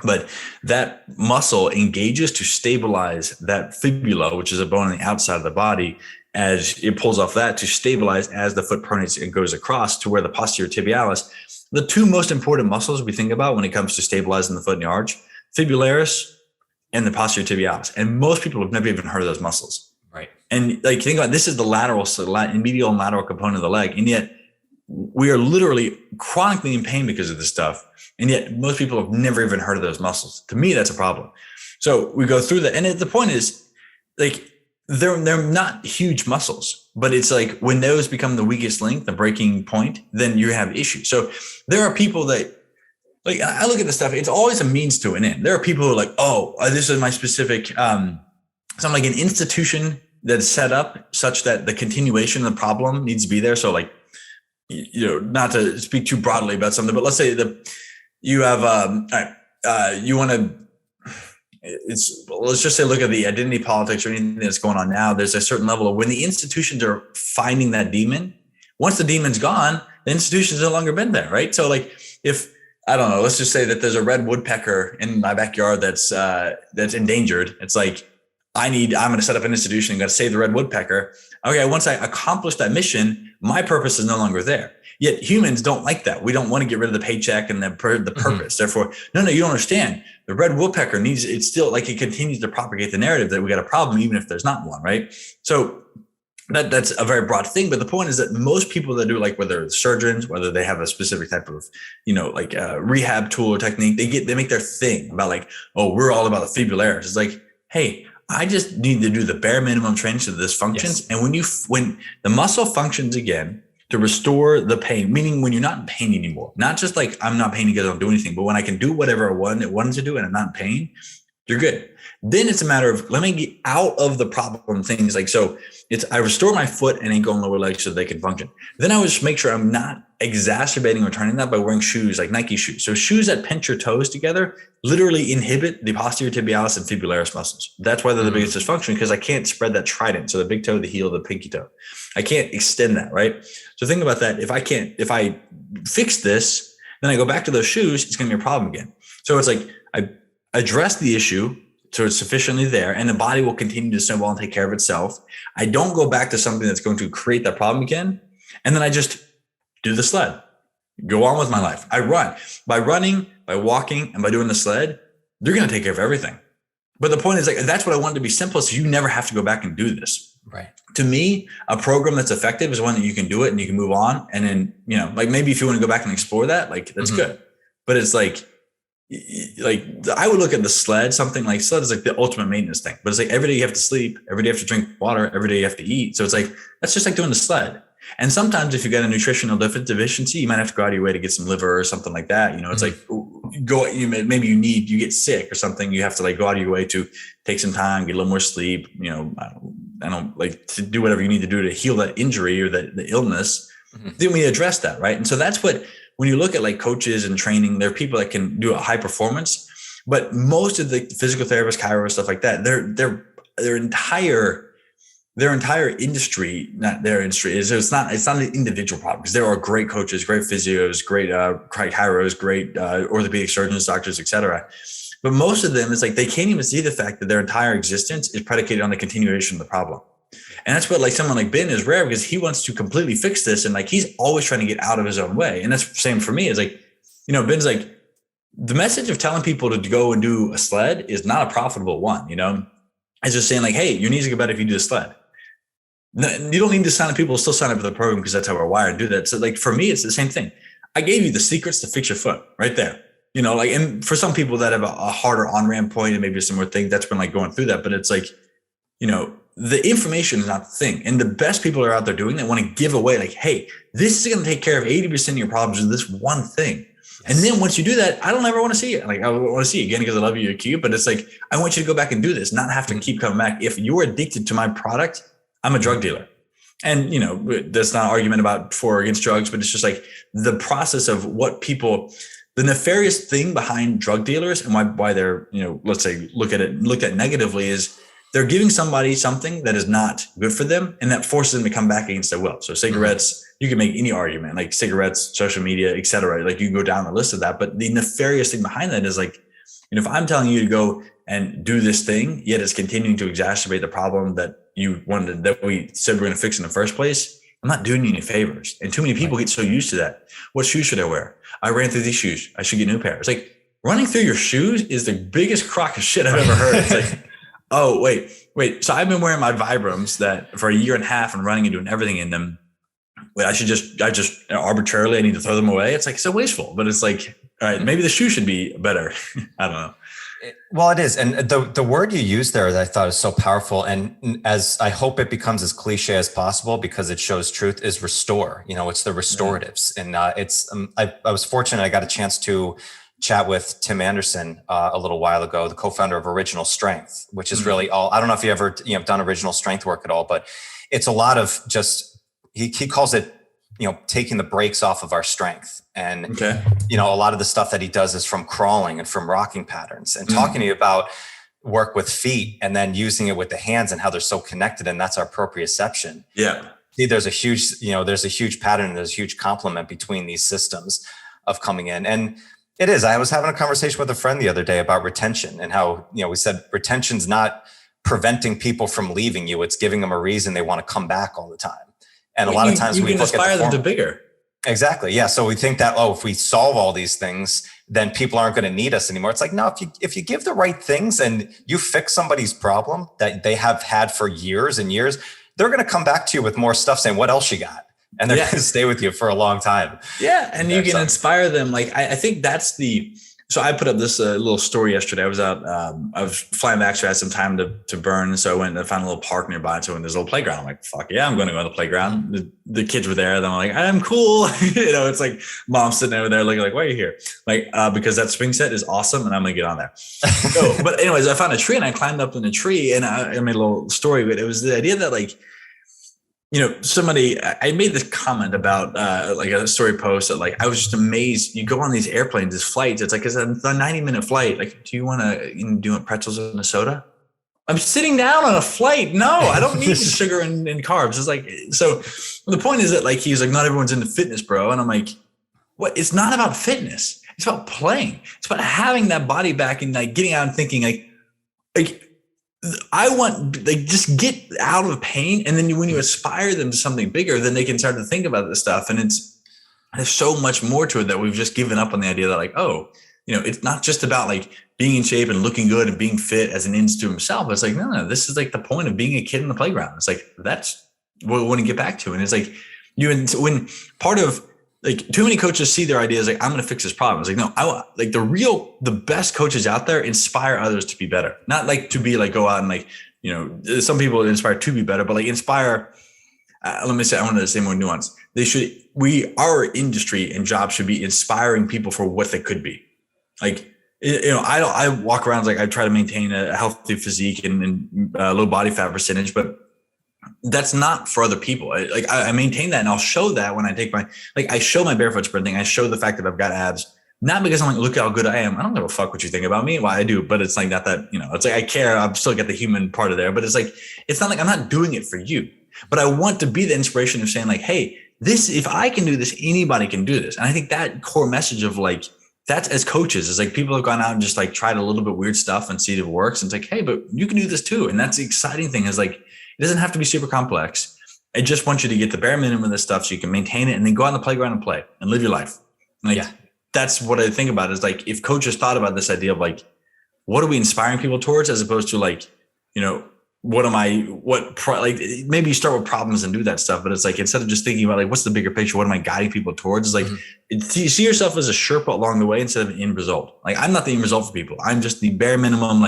But that muscle engages to stabilize that fibula, which is a bone on the outside of the body, as it pulls off that to stabilize as the foot pronates and goes across to where the posterior tibialis. The two most important muscles we think about when it comes to stabilizing the foot in the arch, fibularis and the posterior tibialis. And most people have never even heard of those muscles. Right. And like, think about this is the lateral, so medial and lateral component of the leg. And yet we are literally chronically in pain because of this stuff. And yet most people have never even heard of those muscles. To me, that's a problem. So we go through that. And the point is like, they're not huge muscles, but it's like when those become the weakest link, the breaking point, then you have issues. So there are people that, like, I look at this stuff, it's always a means to an end. There are people who are like, oh, this is my specific, something like an institution that's set up such that the continuation of the problem needs to be there. So like, not to speak too broadly about something, but let's say you have, you want to, let's just say, look at the identity politics or anything that's going on now. There's a certain level of when the institutions are finding that demon, once the demon's gone, the institution's no longer been there. Right. So like if, I don't know, let's just say that there's a red woodpecker in my backyard that's endangered. It's like, I'm going to set up an institution and got to save the red woodpecker. Okay. Once I accomplish that mission, my purpose is no longer there. Yet humans don't like that. We don't want to get rid of the paycheck and the purpose. Mm-hmm. Therefore, no, you don't understand. The red woodpecker it's still like it continues to propagate the narrative that we got a problem, even if there's not one. Right. So that's a very broad thing. But the point is that most people that do, like, whether it's surgeons, whether they have a specific type of, rehab tool or technique, they make their thing about like, oh, we're all about the fibularis. It's like, hey, I just need to do the bare minimum training so this functions. Yes. And when the muscle functions again to restore the pain, meaning when you're not in pain anymore, not just like I'm not in pain because I don't do anything, but when I can do whatever I wanted to do and I'm not in pain, you're good. Then it's a matter of, let me get out of the problem things. Like, so I restore my foot and ankle and lower leg so they can function. Then I would just make sure I'm not exacerbating or turning that by wearing shoes, like Nike shoes. So shoes that pinch your toes together literally inhibit the posterior tibialis and fibularis muscles. That's why they're the biggest dysfunction, because I can't spread that trident. So the big toe, the heel, the pinky toe, I can't extend that. Right. So think about that. If I fix this, then I go back to those shoes, it's going to be a problem again. So it's like, I address the issue so it's sufficiently there, and the body will continue to snowball and take care of itself. I don't go back to something that's going to create that problem again. And then I just do the sled, go on with my life. I run. By running, by walking, and by doing the sled, they're going to take care of everything. But the point is, like, that's what I want to be simple, so you never have to go back and do this. Right. To me, a program that's effective is one that you can do it and you can move on. And then, like, maybe if you want to go back and explore that, like, that's good. But it's like I would look at the sled, something like sled is like the ultimate maintenance thing, but it's like every day you have to sleep, every day you have to drink water, every day you have to eat. So it's like, that's just like doing the sled. And sometimes if you got a nutritional deficiency, you might have to go out of your way to get some liver or something like that. It's like, maybe you get sick or something. You have to like go out of your way to take some time, get a little more sleep, I don't like to do whatever you need to do to heal that injury or the illness. Then we address that. Right. And so that's what, when you look at like coaches and training, there are people that can do a high performance, but most of the physical therapists, chiro, stuff like that, their entire industry, not their industry, it's not an individual problem, because there are great coaches, great physios, great chiros, great orthopedic surgeons, doctors, etc. But most of them, it's like they can't even see the fact that their entire existence is predicated on the continuation of the problem. And that's what like someone like Ben is rare, because he wants to completely fix this. And like, he's always trying to get out of his own way. And that's the same for me. It's like, Ben's like, the message of telling people to go and do a sled is not a profitable one. It's just saying like, hey, your knees will get better if you do the sled. No, you don't need to sign up. People will still sign up for the program because that's how we're wired to do that. So like for me, it's the same thing. I gave you the secrets to fix your foot right there. And for some people that have a harder on-ramp point and maybe a similar thing, that's been like going through that. But it's like, the information is not the thing. And the best people are out there doing that want to give away like, hey, this is going to take care of 80% of your problems with this one thing. And then once you do that, I don't ever want to see it. Like, I want to see it again because I love you, you're cute. But it's like, I want you to go back and do this, not have to keep coming back. If you're addicted to my product, I'm a drug dealer. And, that's not an argument about for or against drugs, but it's just like the process of what people, the nefarious thing behind drug dealers and why they're, let's say, looked at negatively is they're giving somebody something that is not good for them. And that forces them to come back against their will. So cigarettes, you can make any argument, like cigarettes, social media, et cetera. Like you can go down the list of that. But the nefarious thing behind that is like, if I'm telling you to go and do this thing, yet it's continuing to exacerbate the problem that we said we're going to fix in the first place, I'm not doing you any favors. And too many people get so used to that. What shoes should I wear? I ran through these shoes. I should get new pair. It's like running through your shoes is the biggest crock of shit I've ever heard. It's like, oh, wait. So I've been wearing my Vibrams that for a year and a half and running and doing everything in them. Wait, I just arbitrarily, I need to throw them away. It's like so wasteful, but it's like, all right, maybe the shoe should be better. I don't know. Well, it is. And the word you used there that I thought is so powerful. And as I hope it becomes as cliche as possible because it shows truth is restore. It's the restoratives. And I was fortunate. I got a chance to chat with Tim Anderson a little while ago, the co-founder of Original Strength, which is really all, I don't know if you ever done original strength work at all, but it's a lot of just, he calls it, taking the brakes off of our strength. And, a lot of the stuff that he does is from crawling and from rocking patterns and talking to you about work with feet and then using it with the hands and how they're so connected. And that's our proprioception. Yeah. See, there's a huge pattern and there's a huge complement between these systems of coming in. And it is, I was having a conversation with a friend the other day about retention and how, we said retention's not preventing people from leaving you. It's giving them a reason they want to come back all the time. And a lot of times we can inspire them to bigger. Exactly. Yeah. So we think that, if we solve all these things, then people aren't going to need us anymore. It's like, no, if you give the right things and you fix somebody's problem that they have had for years and years, they're going to come back to you with more stuff saying, what else you got? And they're going to stay with you for a long time. Yeah. And you can inspire them. Like, I think that's so I put up this little story yesterday. I was out, I was flying back, so I had some time to burn. So I went and found a little park nearby. So when there's a little playground, I'm like, fuck yeah, I'm going to go to the playground. The kids were there. Then I'm like, I'm cool. It's like mom sitting over there looking like, why are you here? Like, because that swing set is awesome and I'm going to get on there. So, but anyways, I found a tree and I climbed up in a tree and I made a little story, but it was the idea that like, I made this comment about like a story post that like, I was just amazed. You go on these airplanes, these flights, it's like, it's a 90-minute flight. Like, do you want to do pretzels and a soda? I'm sitting down on a flight. No, I don't need sugar and carbs. It's like, so the point is that like, he's like, not everyone's into fitness, bro. And I'm like, what? It's not about fitness. It's about playing. It's about having that body back and like getting out and thinking like, I want like just get out of pain. And then when you aspire them to something bigger, then they can start to think about this stuff. And there's so much more to it that we've just given up on the idea that like, it's not just about like being in shape and looking good and being fit as an ends to himself. It's like, no, this is like the point of being a kid in the playground. It's like, that's what we want to get back to. And it's like when part of like too many coaches see their ideas like, I'm going to fix this problem. It's like, no, the best coaches out there inspire others to be better. Not like to be like, go out and like, some people inspire to be better, but like inspire, let me say, I want to say more nuance. Our industry and job should be inspiring people for what they could be. Like, I walk around like I try to maintain a healthy physique and low body fat percentage, but that's not for other people. I maintain that and I'll show that when I take I show my barefoot sprinting. I show the fact that I've got abs, not because I'm like, look how good I am. I don't give a fuck what you think about me. Well, I do, but it's like not that, it's like, I care. I've still got the human part of there, but it's like, it's not like I'm not doing it for you, but I want to be the inspiration of saying like, hey, if I can do this, anybody can do this. And I think that core message of like, that's as coaches is like people have gone out and just like tried a little bit weird stuff and see if it works. And it's like, hey, but you can do this too. And that's the exciting thing is like, It doesn't have to be super complex. I just want you to get the bare minimum of this stuff so you can maintain it and then go out on the playground and play and live your life. Like, that's what I think about is like, if coaches thought about this idea of like, what are we inspiring people towards, as opposed to like, you know, like maybe you start with problems and do that stuff, but it's like, instead of just thinking about like, what's the bigger picture? What am I guiding people towards? It's like, you see yourself as a Sherpa along the way instead of an end result. Like, I'm not the end result for people. I'm just the bare minimum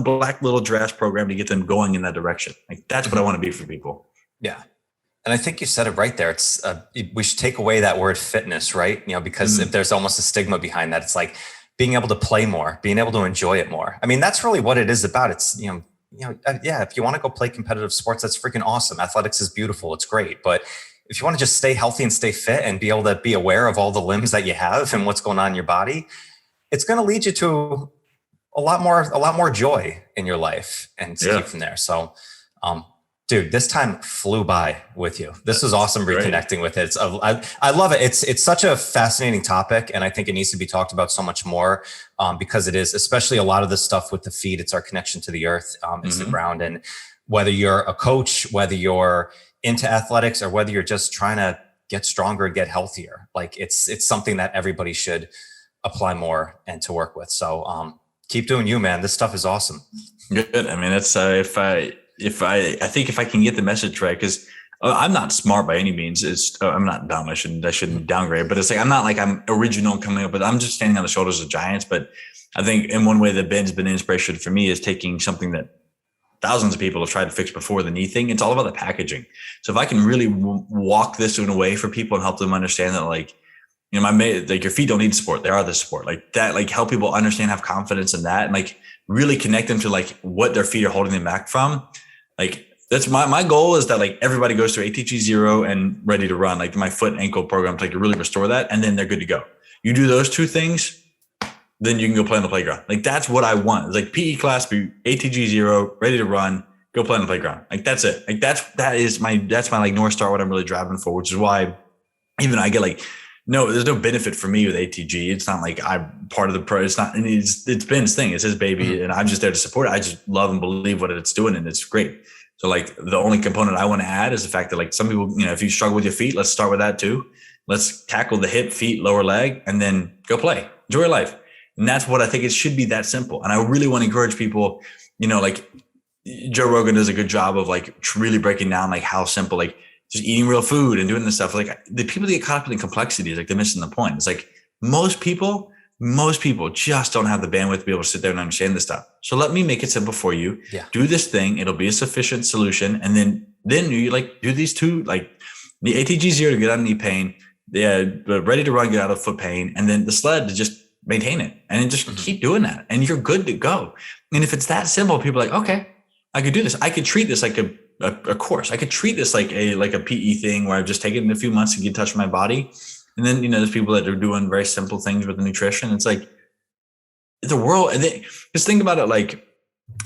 black little dress program to get them going in that direction. Like, that's what I want to be for people. Yeah. And I think you said it right there. It's we should take away that word fitness, right? You know, because if there's almost a stigma behind that, it's like being able to play more, being able to enjoy it more. I mean, that's really what it is about. It's, if you want to go play competitive sports, that's freaking awesome. Athletics is beautiful. It's great. But if you want to just stay healthy and stay fit and be able to be aware of all the limbs that you have and what's going on in your body, it's going to lead you to a lot more joy in your life and keep from there. So, dude, this time flew by with you. This was awesome reconnecting with it. I love it. It's such a fascinating topic, and I think it needs to be talked about so much more because it is, especially a lot of this stuff with the feet. It's our connection to the earth. It's the ground. And whether you're a coach, whether you're into athletics, or whether you're just trying to get stronger and get healthier, like it's something that everybody should apply more and to work with. So keep doing you, man. This stuff is awesome. Good. I mean, it's I think if I can get the message right, because I'm not smart by any means. I'm not dumb. I shouldn't downgrade, but it's like, I'm not like I'm original coming up, but I'm just standing on the shoulders of giants. But I think in one way that Ben's been an inspiration for me is taking something that thousands of people have tried to fix before, the knee thing. It's all about the packaging. So if I can really walk this in a way for people and help them understand that, like, you know, like your feet don't need support. They are the support, like that, like help people understand, have confidence in that, and like really connect them to like what their feet are holding them back from. Like, that's my goal is that like everybody goes through ATG 0 and ready to run, like my foot and ankle program to like really restore that. And then they're good to go. You do those two things, then you can go play on the playground. Like, that's what I want. It's like PE class, be ATG 0, ready to run, go play on the playground. Like, that's it. Like, that's my like North Star, what I'm really driving for, which is why even I get like, no, there's no benefit for me with ATG. It's not like I'm part of the pro. It's not, and it's Ben's thing. It's his baby, and I'm just there to support it. I just love and believe what it's doing, and it's great. So like, the only component I want to add is the fact that like some people, you know, if you struggle with your feet, let's start with that too. Let's tackle the hip, feet, lower leg, and then go play, enjoy your life. And that's what I think, it should be that simple. And I really want to encourage people, you know, like Joe Rogan does a good job of like really breaking down like how simple, like just eating real food and doing this stuff. Like, the people that get caught up in the complexity is like, they're missing the point. It's like most people just don't have the bandwidth to be able to sit there and understand this stuff. So let me make it simple for you. Yeah. Do this thing. It'll be a sufficient solution. And then you like do these two, like the ATG 0 to get out of knee pain, ready to run, get out of foot pain, and then the sled to just maintain it, and then just keep doing that. And you're good to go. And if it's that simple, people are like, okay, I could do this. I could treat this like a course. I could treat this like a PE thing where I've just taken it in a few months to get in touch with my body. And then, you know, there's people that are doing very simple things with the nutrition. It's like the world. And just think about it. Like,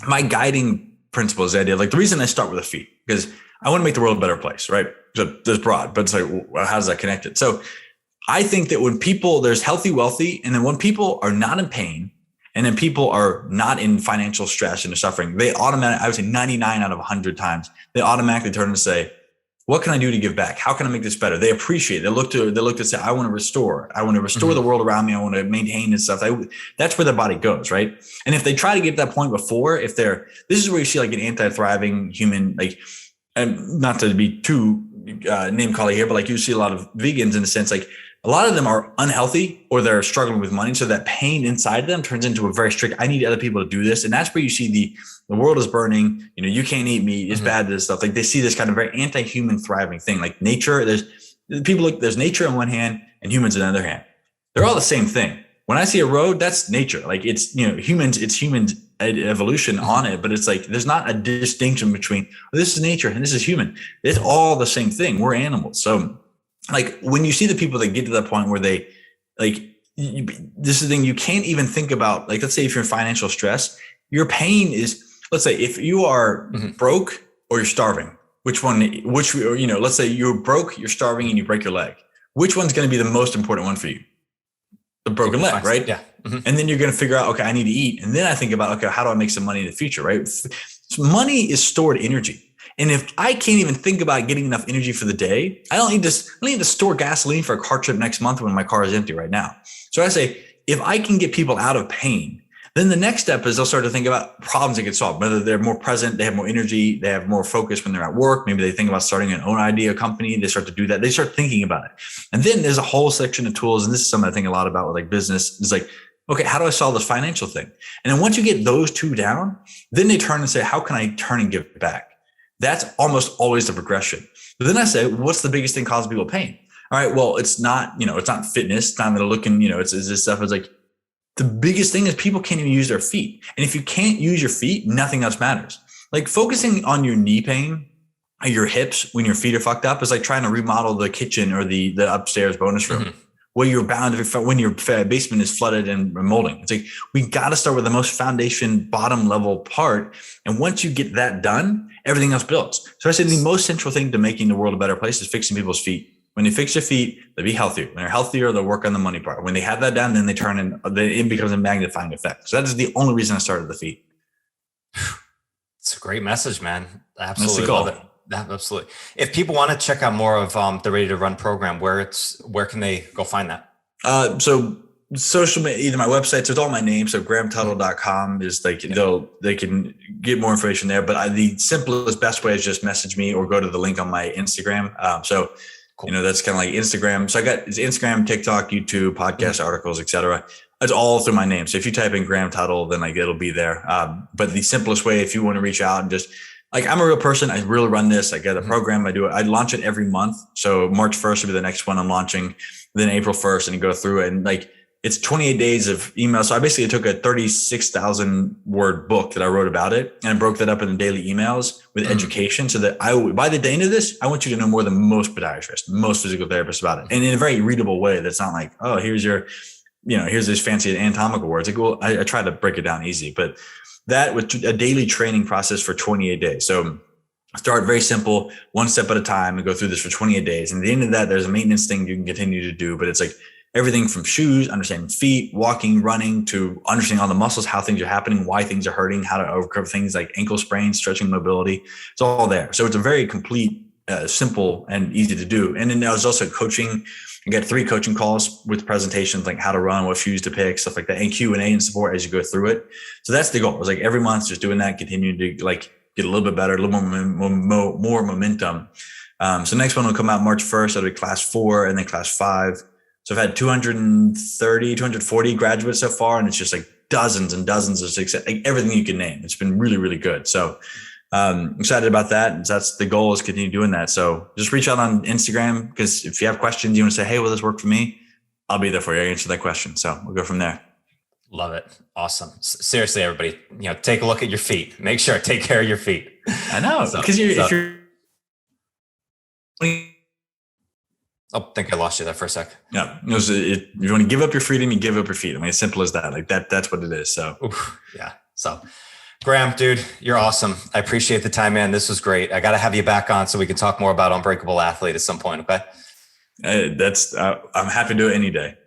my guiding principle is the idea, like the reason I start with the feet, because I want to make the world a better place, right? So there's broad, but it's like, well, how does that connect it? So I think that when people, there's healthy, wealthy, and then when people are not in pain, and then people are not in financial stress and suffering, they automatically, I would say 99 out of 100 times, they automatically turn and say, what can I do to give back? How can I make this better? They appreciate it. They look to say, I want to restore the world around me. I want to maintain and stuff. That's where the body goes. Right. And if they try to get to that point before, this is where you see like an anti-thriving human, like, and not to be too name calling here, but like you see a lot of vegans in a sense, like a lot of them are unhealthy or they're struggling with money. So that pain inside them turns into a very strict, I need other people to do this. And that's where you see the world is burning, you know, you can't eat meat, it's bad, this stuff. Like, they see this kind of very anti-human thriving thing, like nature. There's nature on one hand and humans on the other hand. They're all the same thing. When I see a road, that's nature. Like, it's, you know, it's humans evolution on it, but it's like, there's not a distinction between this is nature and this is human. It's all the same thing. We're animals. So like, when you see the people that get to that point where they like, this is the thing you can't even think about. Like, let's say if you're in financial stress, your pain is, let's say if you are broke or you're starving, you know, let's say you're broke, you're starving, and you break your leg. Which one's going to be the most important one for you? The broken leg, right? Yeah. And then you're going to figure out, okay, I need to eat. And then I think about, okay, how do I make some money in the future, right? So money is stored energy. And if I can't even think about getting enough energy for the day, I don't need to store gasoline for a car trip next month when my car is empty right now. So I say, if I can get people out of pain, then the next step is they'll start to think about problems they can solve, whether they're more present, they have more energy, they have more focus when they're at work. Maybe they think about starting an own idea company. They start to do that. They start thinking about it. And then there's a whole section of tools. And this is something I think a lot about with like business. It's like, okay, how do I solve this financial thing? And then once you get those two down, then they turn and say, how can I turn and give back? That's almost always the progression. But then I say, what's the biggest thing causing people pain? All right, well, it's not fitness. It's not looking, it's this stuff. It's like the biggest thing is people can't even use their feet. And if you can't use your feet, nothing else matters. Like focusing on your knee pain or your hips when your feet are fucked up is like trying to remodel the kitchen or the upstairs bonus room. Mm-hmm. Where you're bound when your basement is flooded and molding. It's like, we got to start with the most foundation, bottom level part. And once you get that done, everything else builds. So I said the most central thing to making the world a better place is fixing people's feet. When they fix their feet, they'll be healthier. When they're healthier, they'll work on the money part. When they have that done, then they turn in, it becomes a magnifying effect. So that is the only reason I started the feet. It's a great message, man. Absolutely. That's the goal. Love it. Absolutely. If people want to check out more of the Ready to Run program, where can they go find that? So social media, either my website, so it's all my name. So grahamtuttle.com is like, they can get more information there, but the simplest, best way is just message me or go to the link on my Instagram. Cool. That's kind of like Instagram. So it's Instagram, TikTok, YouTube, podcast articles, etc. It's all through my name. So if you type in Graham Tuttle, then like it'll be there. But the simplest way, if you want to reach out and just like, I'm a real person. I really run this. I get a program. I do it. I launch it every month. So March 1st will be the next one I'm launching. Then April 1st, and you go through it. And like, it's 28 days of email. So I basically took a 36,000 word book that I wrote about it and I broke that up into daily emails with education. So that by the end of this, I want you to know more than most podiatrists, most physical therapists about it. And in a very readable way. That's not like, oh, here's this fancy anatomical words. Like, well, I try to break it down easy, but that with a daily training process for 28 days. So start very simple, one step at a time, and go through this for 28 days. And at the end of that, there's a maintenance thing you can continue to do, but it's like everything from shoes, understanding feet, walking, running, to understanding all the muscles, how things are happening, why things are hurting, how to overcome things like ankle sprains, stretching, mobility. It's all there. So it's a very complete, simple and easy to do. And then there's also coaching. I get 3 coaching calls with presentations, like how to run, what shoes to pick, stuff like that, and Q&A and support as you go through it. So that's the goal. It's like every month, just doing that, continue to like get a little bit better, a little more momentum. So next one will come out March 1st. That'll be class 4 and then class 5. So I've had 240 graduates so far, and it's just like dozens and dozens of success, like everything you can name. It's been really, really good. So excited about that. That's the goal, is continue doing that. So just reach out on Instagram, because if you have questions, you want to say, hey, will this work for me? I'll be there for you. I answer that question. So we'll go from there. Love it. Awesome. Seriously, everybody, take a look at your feet. Make sure, take care of your feet. I know. Because if you're, I think I lost you there for a sec. Yeah. If you want to give up your freedom, you give up your feet. I mean, as simple as that. Like that's what it is. So yeah. So Graham, dude, you're awesome. I appreciate the time, man. This was great. I got to have you back on so we can talk more about Unbreakable Athlete at some point. Okay. I'm happy to do it any day.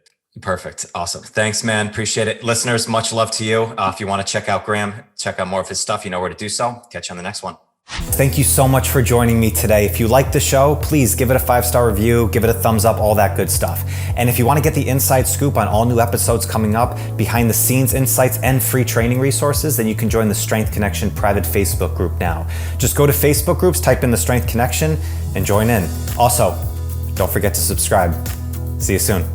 Perfect. Awesome. Thanks, man. Appreciate it. Listeners, much love to you. If you want to check out Graham, check out more of his stuff, you know where to do so. Catch you on the next one. Thank you so much for joining me today. If you like the show, please give it a 5-star review, give it a thumbs up, all that good stuff. And if you want to get the inside scoop on all new episodes coming up, behind the scenes insights, and free training resources, then you can join the Strength Connection private Facebook group now. Just go to Facebook groups, type in the Strength Connection, and join in. Also, don't forget to subscribe. See you soon.